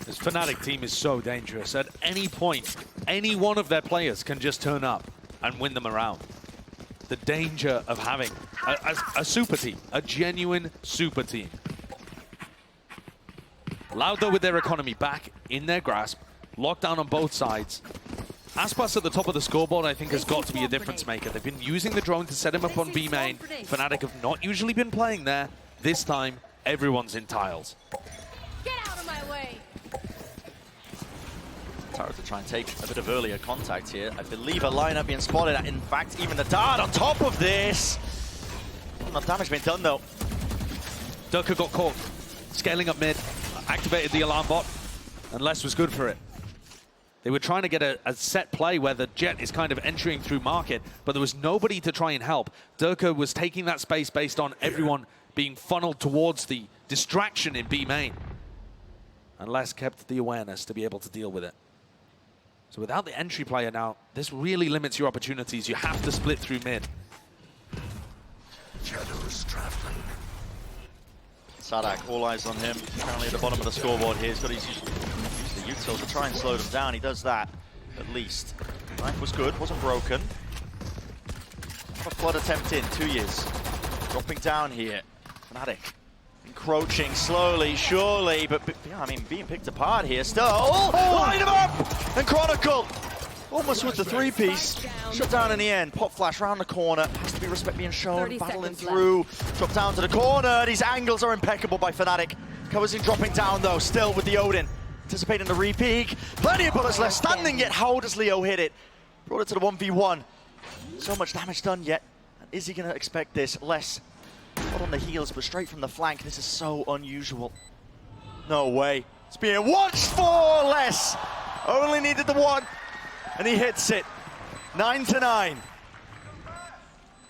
This Fnatic team is so dangerous. At any point, any one of their players can just turn up and win them around. The danger of having a super team, a genuine super team. Loud, though, with their economy back in their grasp, lockdown on both sides. Aspas at the top of the scoreboard, I think, has got to be a difference maker. They've been using the drone to set him up on B main. Fnatic have not usually been playing there. This time, everyone's in tiles. Get out of my way. Tara to try and take a bit of earlier contact here. I believe a lineup being spotted. In fact, even the dart on top of this. Not enough damage being done, though. Durka got caught, scaling up mid, activated the alarm bot, and Les was good for it. They were trying to get a set play where the Jet is kind of entering through market, but there was nobody to try and help. Durka was taking that space based on everyone being funneled towards the distraction in B main. And Les kept the awareness to be able to deal with it. So without the entry player now, this really limits your opportunities. You have to split through mid. Shadows traveling. Sadak, all eyes on him. Currently at the bottom of the scoreboard here. He's got his the util to try and slow them down. He does that, at least. Knife was good, wasn't broken. A flood attempt in, 2 years. Dropping down here. Fnatic encroaching slowly, surely, but yeah, I mean, being picked apart here still. Oh, line him up! And Chronicle, almost with the three-piece. Shut down in the end. Pop flash around the corner. Has to be respect being shown. Battling through. Drop down to the corner. These angles are impeccable by Fnatic. Coazine dropping down, though, still with the Odin. Anticipating the re-peek. Plenty of bullets left standing, yet how does Leo hit it? Brought it to the 1v1. So much damage done yet. And is he going to expect this? Less. Not on the heels, but straight from the flank. This is so unusual. No way. It's being watched for less. Only needed the one. And he hits it. 9-9.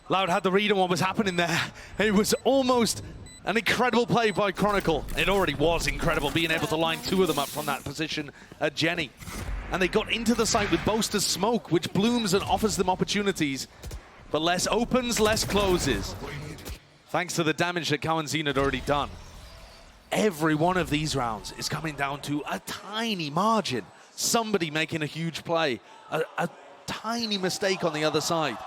Loud had the read on what was happening there. It was almost an incredible play by Chronicle. It already was incredible, being able to line two of them up from that position at Jenny. And they got into the site with Boaster's smoke, which blooms and offers them opportunities. But less opens, less closes. Thanks to the damage that Cowanzine had already done. Every one of these rounds is coming down to a tiny margin. Somebody making a huge play. A tiny mistake on the other side.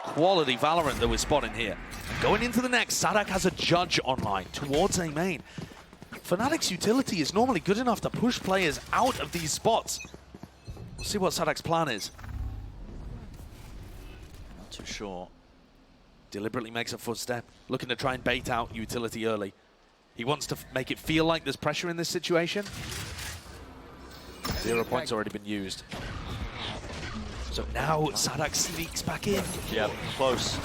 Quality VALORANT that we're spotting here. And going into the next, Sadak has a judge online towards A main. Fnatic's utility is normally good enough to push players out of these spots. We'll see what Sadak's plan is. Not too sure. Deliberately makes a footstep, looking to try and bait out utility early. He wants to make it feel like there's pressure in this situation. 0 points already been used. So now Sadak sneaks back in. Yeah, close.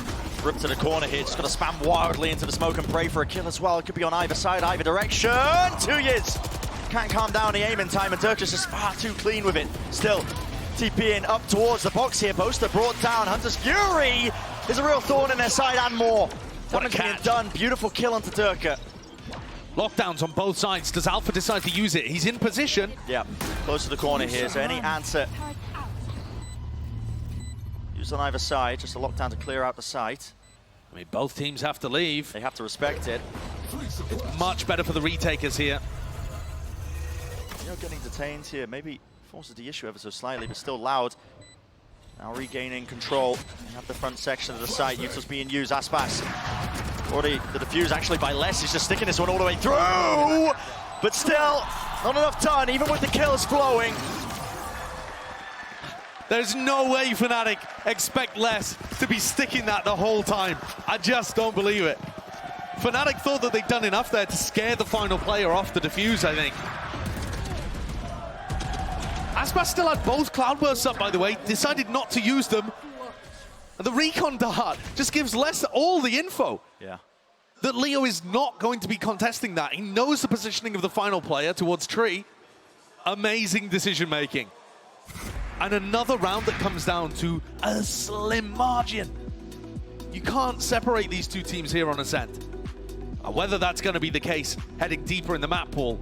Rip to the corner here, just got to spam wildly into the smoke and pray for a kill as well. It could be on either side, either direction. 2 years. Can't calm down the aim in time, and Dirk is just far too clean with it. Still, TPing up towards the box here. Boaster brought down. Hunter's Fury is a real thorn in their side and more. Damage being done. Beautiful kill onto Durka. Lockdowns on both sides. Does Alpha decide to use it? He's in position. Yeah, close to the corner here. So any answer used on either side, just a lockdown to clear out the site. I mean, both teams have to leave. They have to respect it. It's much better for the retakers here. Leo getting detained here, maybe forces the issue ever so slightly, but still Loud. Now regaining control. They have the front section of the site. Util's being used. Aspas. Already the defuse actually by less. He's just sticking this one all the way through. But still, not enough ton, even with the kills flowing. There's no way Fnatic expect less to be sticking that the whole time. I just don't believe it. Fnatic thought that they'd done enough there to scare the final player off the defuse, I think. Aspas still had both Cloudbursts up, by the way, decided not to use them. And the recon dart just gives less all the info. Yeah. That Leo is not going to be contesting that. He knows the positioning of the final player towards Tree. Amazing decision making. And another round that comes down to a slim margin. You can't separate these two teams here on Ascent. Whether that's going to be the case heading deeper in the map pool,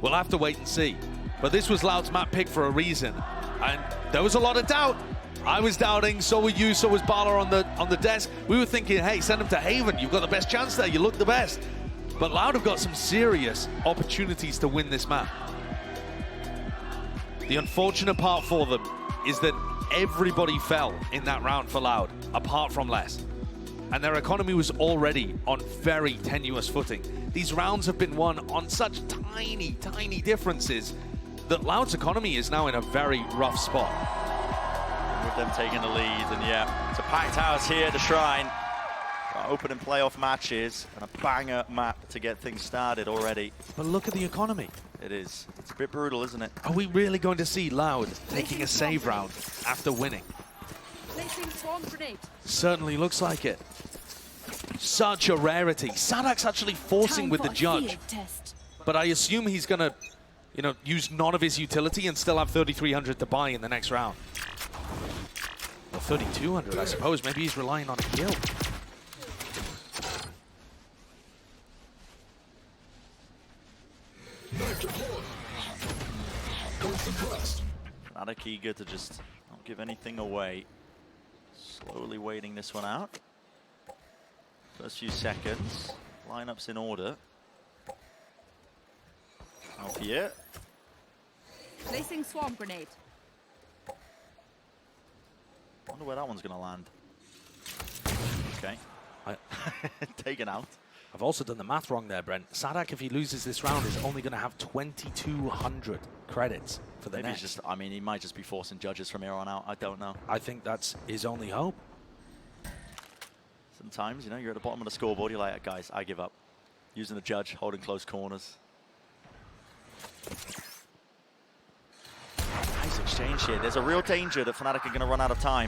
we'll have to wait and see. But this was Loud's map pick for a reason. And there was a lot of doubt. I was doubting, so were you, so was Bala on the desk. We were thinking, hey, send him to Haven. You've got the best chance there. You look the best. But Loud have got some serious opportunities to win this map. The unfortunate part for them is that everybody fell in that round for Loud, apart from Les. And their economy was already on very tenuous footing. These rounds have been won on such tiny, tiny differences that Loud's economy is now in a very rough spot. With them taking the lead, and yeah, it's a packed house here at the Shrine. Opening playoff matches and a banger map to get things started already. But look at the economy. It is. It's a bit brutal, isn't it? Are we really going to see Loud taking a save round after winning? Certainly looks like it. Such a rarity. Sadak's actually forcing with the judge. But I assume he's going to, you know, use none of his utility and still have 3,300 to buy in the next round. Or 3,200, I suppose. Maybe he's relying on a kill. Fnatic eager to just not give anything away. Slowly waiting this one out. First few seconds. Lineups in order. Out here. Placing swarm grenade. Wonder where that one's gonna land. Okay. Taken out. I've also done the math wrong there, Brent. Sadak, if he loses this round, is only going to have 2,200 credits for the next. Just, I mean, he might just be forcing judges from here on out. I don't know. I think that's his only hope. Sometimes, you know, you're at the bottom of the scoreboard, you're like, guys, I give up. Using the judge, holding close corners. Nice exchange here. There's a real danger that Fnatic are going to run out of time.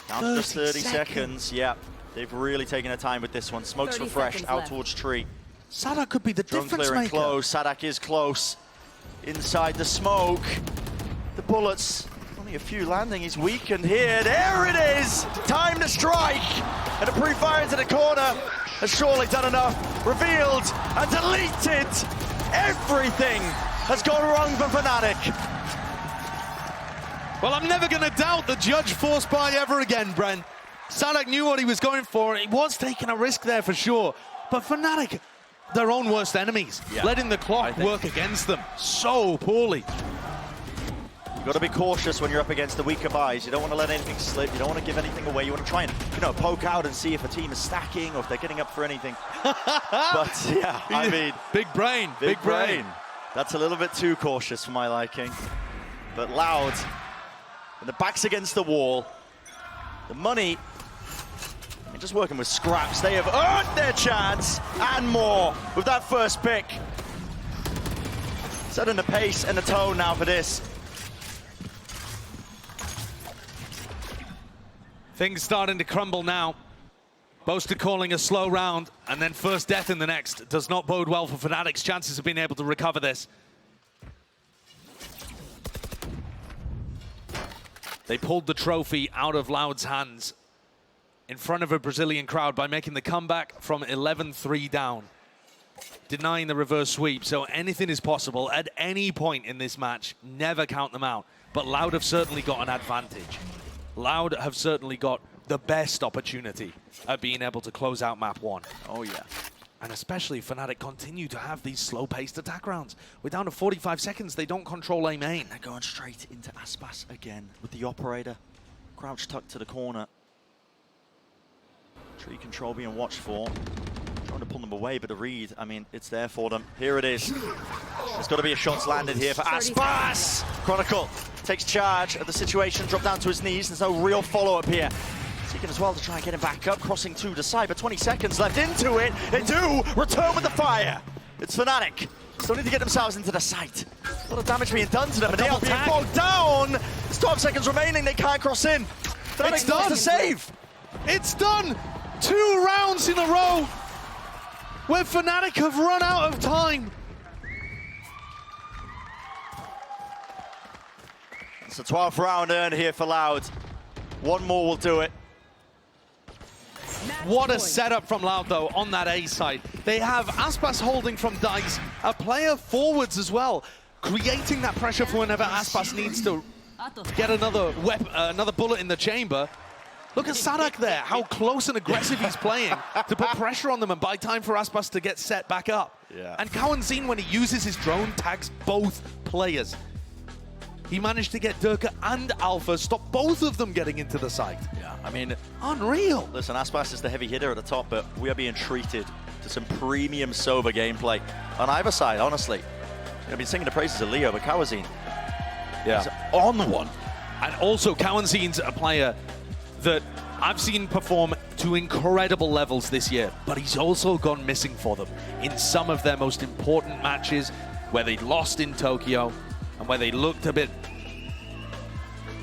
Down to just 30 seconds. Yeah. They've really taken their time with this one. Smokes refreshed out towards Tree. Sadak could be the difference maker. Close. Sadak is close. Inside the smoke. The bullets. Only a few landing. He's weakened here. There it is. Time to strike. And a pre-fire into the corner has surely done enough. Revealed and deleted. Everything has gone wrong for Fnatic. Well, I'm never going to doubt the judge force buy ever again, Brent. Sadak knew what he was going for. He was taking a risk there for sure. But Fnatic, their own worst enemies, letting the clock work against them so poorly. You've got to be cautious when you're up against the weaker buys. You don't want to let anything slip. You don't want to give anything away. You want to try and, you know, poke out and see if a team is stacking or if they're getting up for anything. But yeah, I mean, big brain, big brain. That's a little bit too cautious for my liking. But Loud, and the back's against the wall. The money, I mean, just working with scraps, they have earned their chance and more with that first pick. Setting the pace and the tone now for this. Things starting to crumble now. Boaster calling a slow round, and then first death in the next. Does not bode well for Fnatic's chances of being able to recover this. They pulled the trophy out of Loud's hands in front of a Brazilian crowd by making the comeback from 11-3 down, denying the reverse sweep. So anything is possible at any point in this match. Never count them out. But Loud have certainly got an advantage. Loud have certainly got the best opportunity at being able to close out map one. Oh, yeah. And especially Fnatic continue to have these slow-paced attack rounds. We're down to 45 seconds. They don't control A main. They're going straight into Aspas again with the operator. Crouch tucked to the corner. Tree control being watched for. Trying to pull them away, but a read, I mean, it's there for them. Here it is. There's got to be a shots landed here for Aspas. Chronicle takes charge of the situation, drop down to his knees. There's no real follow-up here. Seeking as well to try and get him back up, crossing to the side, but 20 seconds left into it. They do return with the fire. It's Fnatic. Still need to get themselves into the site. A lot of damage being done to them, and they are being bogged down. There's 12 seconds remaining, they can't cross in. Fnatic wants to save. It's done! 2 rounds in a row where Fnatic have run out of time. It's a 12th round earned here for Loud. One more will do it. What a setup from Loud, though, on that A side. They have Aspas holding from Dice, a player forwards as well, creating that pressure for whenever Aspas needs to get another bullet in the chamber. Look at Sadak there, how close and aggressive he's playing to put pressure on them and buy time for Aspas to get set back up. Yeah. And Cowanzine, when he uses his drone, tags both players. He managed to get Durka and Alpha, stop both of them getting into the site. Yeah, I mean, unreal. Listen, Aspas is the heavy hitter at the top, but we are being treated to some premium sober gameplay on either side, honestly. I've been singing the praises of Leo, but Cowanzine, yeah, he's on one. And also, Cowanzine's a player that I've seen perform to incredible levels this year, but he's also gone missing for them in some of their most important matches where they lost in Tokyo and where they looked a bit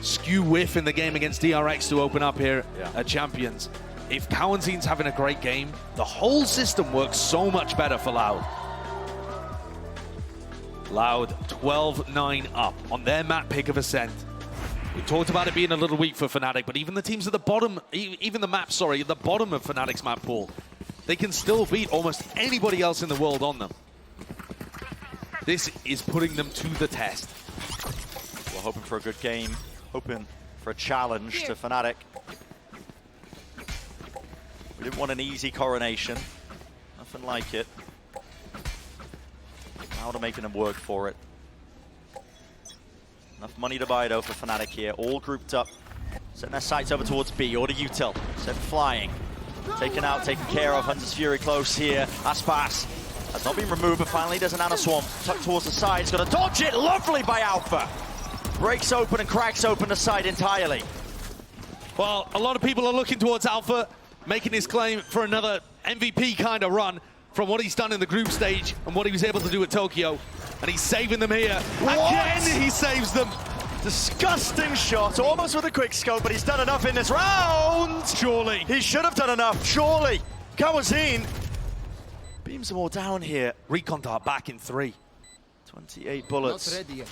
skew-whiff in the game against DRX to open up here at Champions. If Cowanzine's having a great game, the whole system works so much better for Loud. Loud 12-9 up on their map pick of Ascent. We talked about it being a little weak for Fnatic, but even the teams at the bottom, even the map, sorry, at the bottom of Fnatic's map pool, they can still beat almost anybody else in the world on them. This is putting them to the test. We're hoping for a good game, hoping for a challenge to Fnatic. We didn't want an easy coronation, nothing like it. Now they're making them work for it. Enough money to buy, though, for Fnatic here. All grouped up. Setting their sights over towards B. Order util. Sent flying. Taken out, taken care of. Hunter's Fury close here. Aspas has not been removed, but finally there's an Anna Swarm. Tucked towards the side. He's going to dodge it. Lovely by Alpha. Breaks open and cracks open the side entirely. Well, a lot of people are looking towards Alpha, making his claim for another MVP kind of run from what he's done in the group stage and what he was able to do at Tokyo. And he's saving them here. What? Again, he saves them. Disgusting shot, almost with a quick scope, but he's done enough in this round. Surely. He should have done enough, surely. Cowanzine beams them all down here. Recon dart back in 3. 28 bullets. Not ready yet.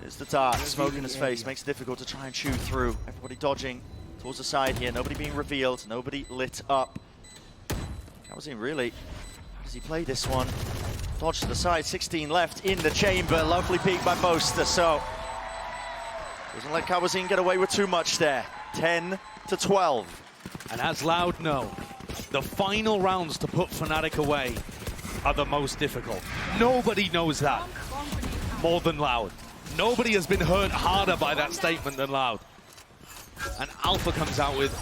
There's the dart, smoke in his face, makes it difficult to try and chew through. Everybody dodging towards the side here, nobody being revealed, nobody lit up. Cowanzine really, how does he play this one? Dodge to the side, 16 left in the chamber. Lovely peek by Boaster, so doesn't let Cowanzine get away with too much there. 10-12. And as Loud know, the final rounds to put Fnatic away are the most difficult. Nobody knows that more than Loud. Nobody has been hurt harder by that statement than Loud. And Alpha comes out with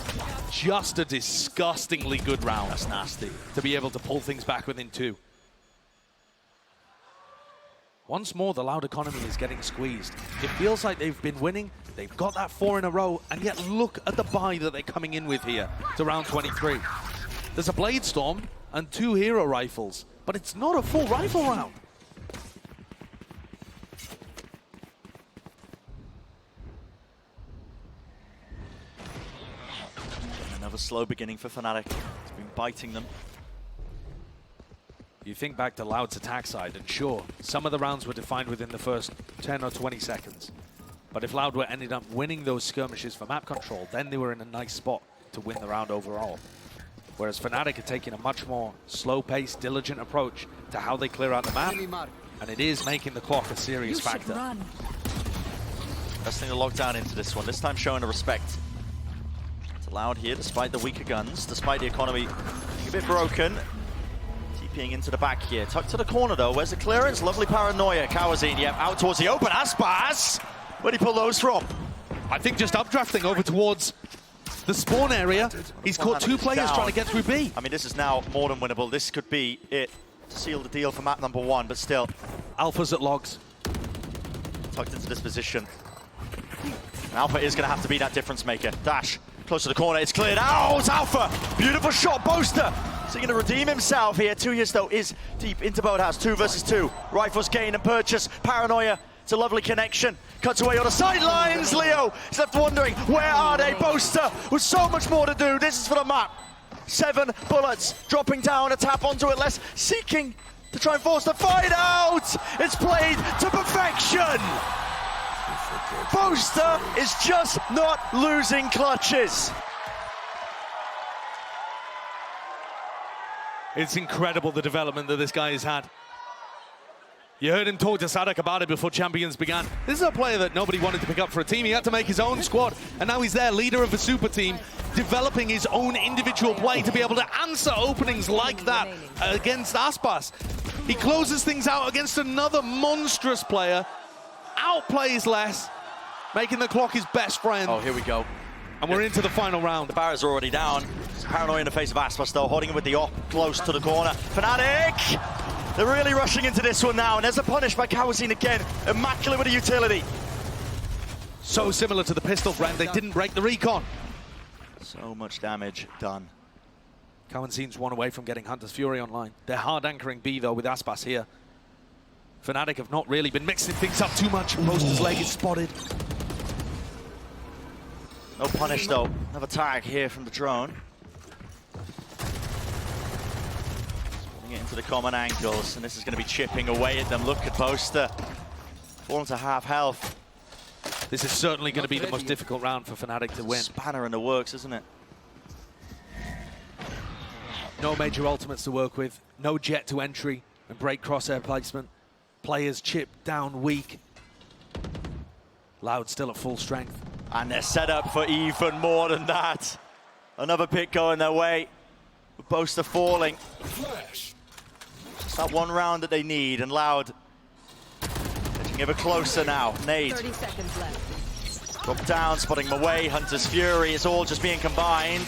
just a disgustingly good round. That's nasty. To be able to pull things back within 2. Once more, the Loud economy is getting squeezed. It feels like they've been winning. They've got that 4 in a row, and yet look at the buy that they're coming in with here to round 23. There's a Blade Storm and 2 hero rifles, but it's not a full rifle round. Another slow beginning for Fnatic. It's been biting them. You think back to Loud's attack side, and sure, some of the rounds were defined within the first 10 or 20 seconds. But if Loud ended up winning those skirmishes for map control, then they were in a nice spot to win the round overall. Whereas Fnatic are taking a much more slow-paced, diligent approach to how they clear out the map, and it is making the clock a serious factor. Best thing to lock down into this one, this time showing the respect. It's Loud here, despite the weaker guns, despite the economy being a bit broken. TPing into the back here. Tucked to the corner though. Where's the clearance? Lovely paranoia. Kawazine, yeah, out towards the open. Aspas! Where'd he pull those from? I think just updrafting over towards the spawn area. He's caught two players trying to get through B. I mean, this is now more than winnable. This could be it to seal the deal for map number 1, but still. Alpha's at logs. Tucked into this position. Alpha is going to have to be that difference maker. Dash, close to the corner, it's cleared out. Alpha, beautiful shot, Boaster. Is he going to redeem himself here? 2 years though is deep into Boathouse, 2 versus 2. Rifles gain and purchase, paranoia. It's a lovely connection. Cuts away on the sidelines. Leo is left wondering, where are they? Boaster with so much more to do. This is for the map. 7 bullets, dropping down, a tap onto it, less seeking to try and force the fight out. It's played to perfection. Boaster is just not losing clutches. It's incredible the development that this guy has had. You heard him talk to Sadak about it before Champions began. This is a player that nobody wanted to pick up for a team. He had to make his own squad, and now he's there, leader of a super team, developing his own individual play to be able to answer openings like that against Aspas. He closes things out against another monstrous player, outplays less, making the clock his best friend. Oh, here we go. And we're into the final round. The barrier's already down. Paranoia in the face of Aspas though, holding him with the op close to the corner. Fnatic! They're really rushing into this one now, and there's a punish by Kawazine again. Immaculate with a utility. So similar to the pistol brand, they didn't break the recon. So much damage done. Kawazine's one away from getting Hunter's Fury online. They're hard anchoring B though with Aspas here. Fnatic have not really been mixing things up too much. Boaster's leg is spotted. No punish though. Another tag here from the drone. Putting it into the common angles, and this is going to be chipping away at them. Look at Boaster. Falling to half health. This is certainly going to be the most difficult round for Fnatic to win. Spanner in the works, isn't it? No major ultimates to work with. No jet to entry and break crosshair placement. Players chip down weak. Loud still at full strength. And they're set up for even more than that. Another pick going their way. Boaster falling. Just that one round that they need, and Loud getting ever closer now. Nade. 30 seconds left. Drop down, spotting him away. Hunter's Fury, it's all just being combined.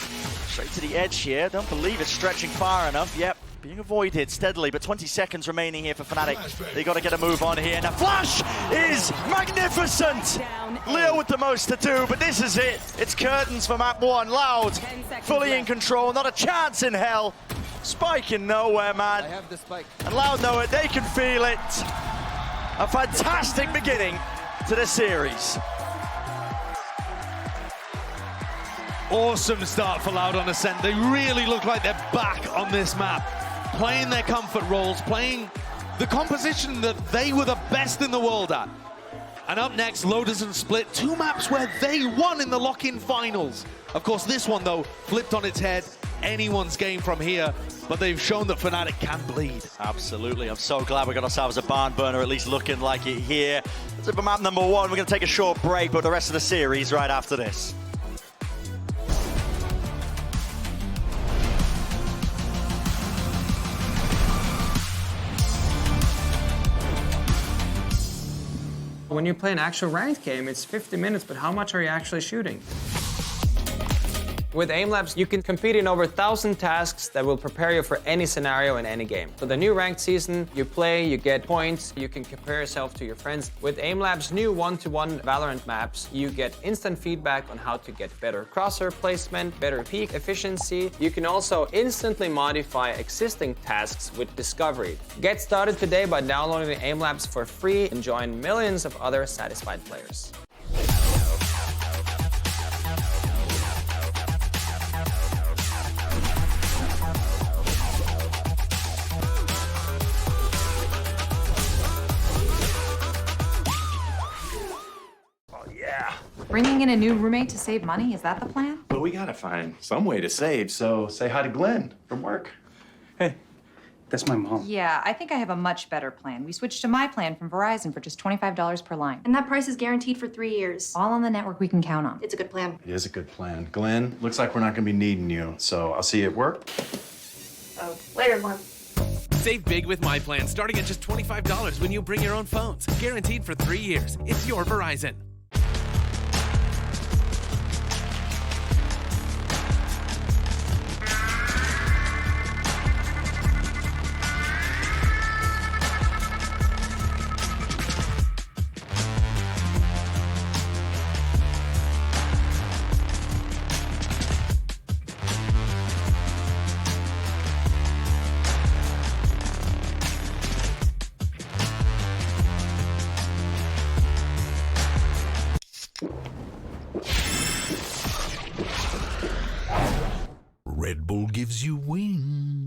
Straight to the edge here. Don't believe it's stretching far enough. Yep, being avoided steadily, but 20 seconds remaining here for Fnatic. They got to get a move on here. And the flash is magnificent. Leo with the most to do, but this is it. It's curtains for map 1. Loud, fully in control, not a chance in hell. Spike in nowhere, man. I have the spike. And Loud know it, they can feel it. A fantastic beginning to the series. Awesome start for Loud on Ascent. They really look like they're back on this map, playing their comfort roles, playing the composition that they were the best in the world at. And up next, Loaders and Split, 2 maps where they won in the lock-in finals. Of course, this one, though, flipped on its head. Anyone's game from here, but they've shown that Fnatic can bleed. Absolutely. I'm so glad we got ourselves a barn burner, at least looking like it here. That's it for map number 1. We're going to take a short break, but the rest of the series right after this. When you play an actual ranked game, it's 50 minutes, but how much are you actually shooting? With AimLabs, you can compete in over 1,000 tasks that will prepare you for any scenario in any game. For the new ranked season, you play, you get points, you can compare yourself to your friends. With AimLabs' new one-to-one Valorant maps, you get instant feedback on how to get better crosshair placement, better peak efficiency. You can also instantly modify existing tasks with Discovery. Get started today by downloading the AimLabs for free and join millions of other satisfied players. Bringing in a new roommate to save money, is that the plan? But we gotta find some way to save, so say hi to Glenn from work. Hey, that's my mom. Yeah, I think I have a much better plan. We switched to my plan from Verizon for just $25 per line. And that price is guaranteed for 3 years. All on the network we can count on. It's a good plan. It is a good plan. Glenn, looks like we're not gonna be needing you, so I'll see you at work. Oh, later, Glenn. Save big with My Plan, starting at just $25 when you bring your own phones. Guaranteed for 3 years. It's your Verizon. Red Bull gives you wings.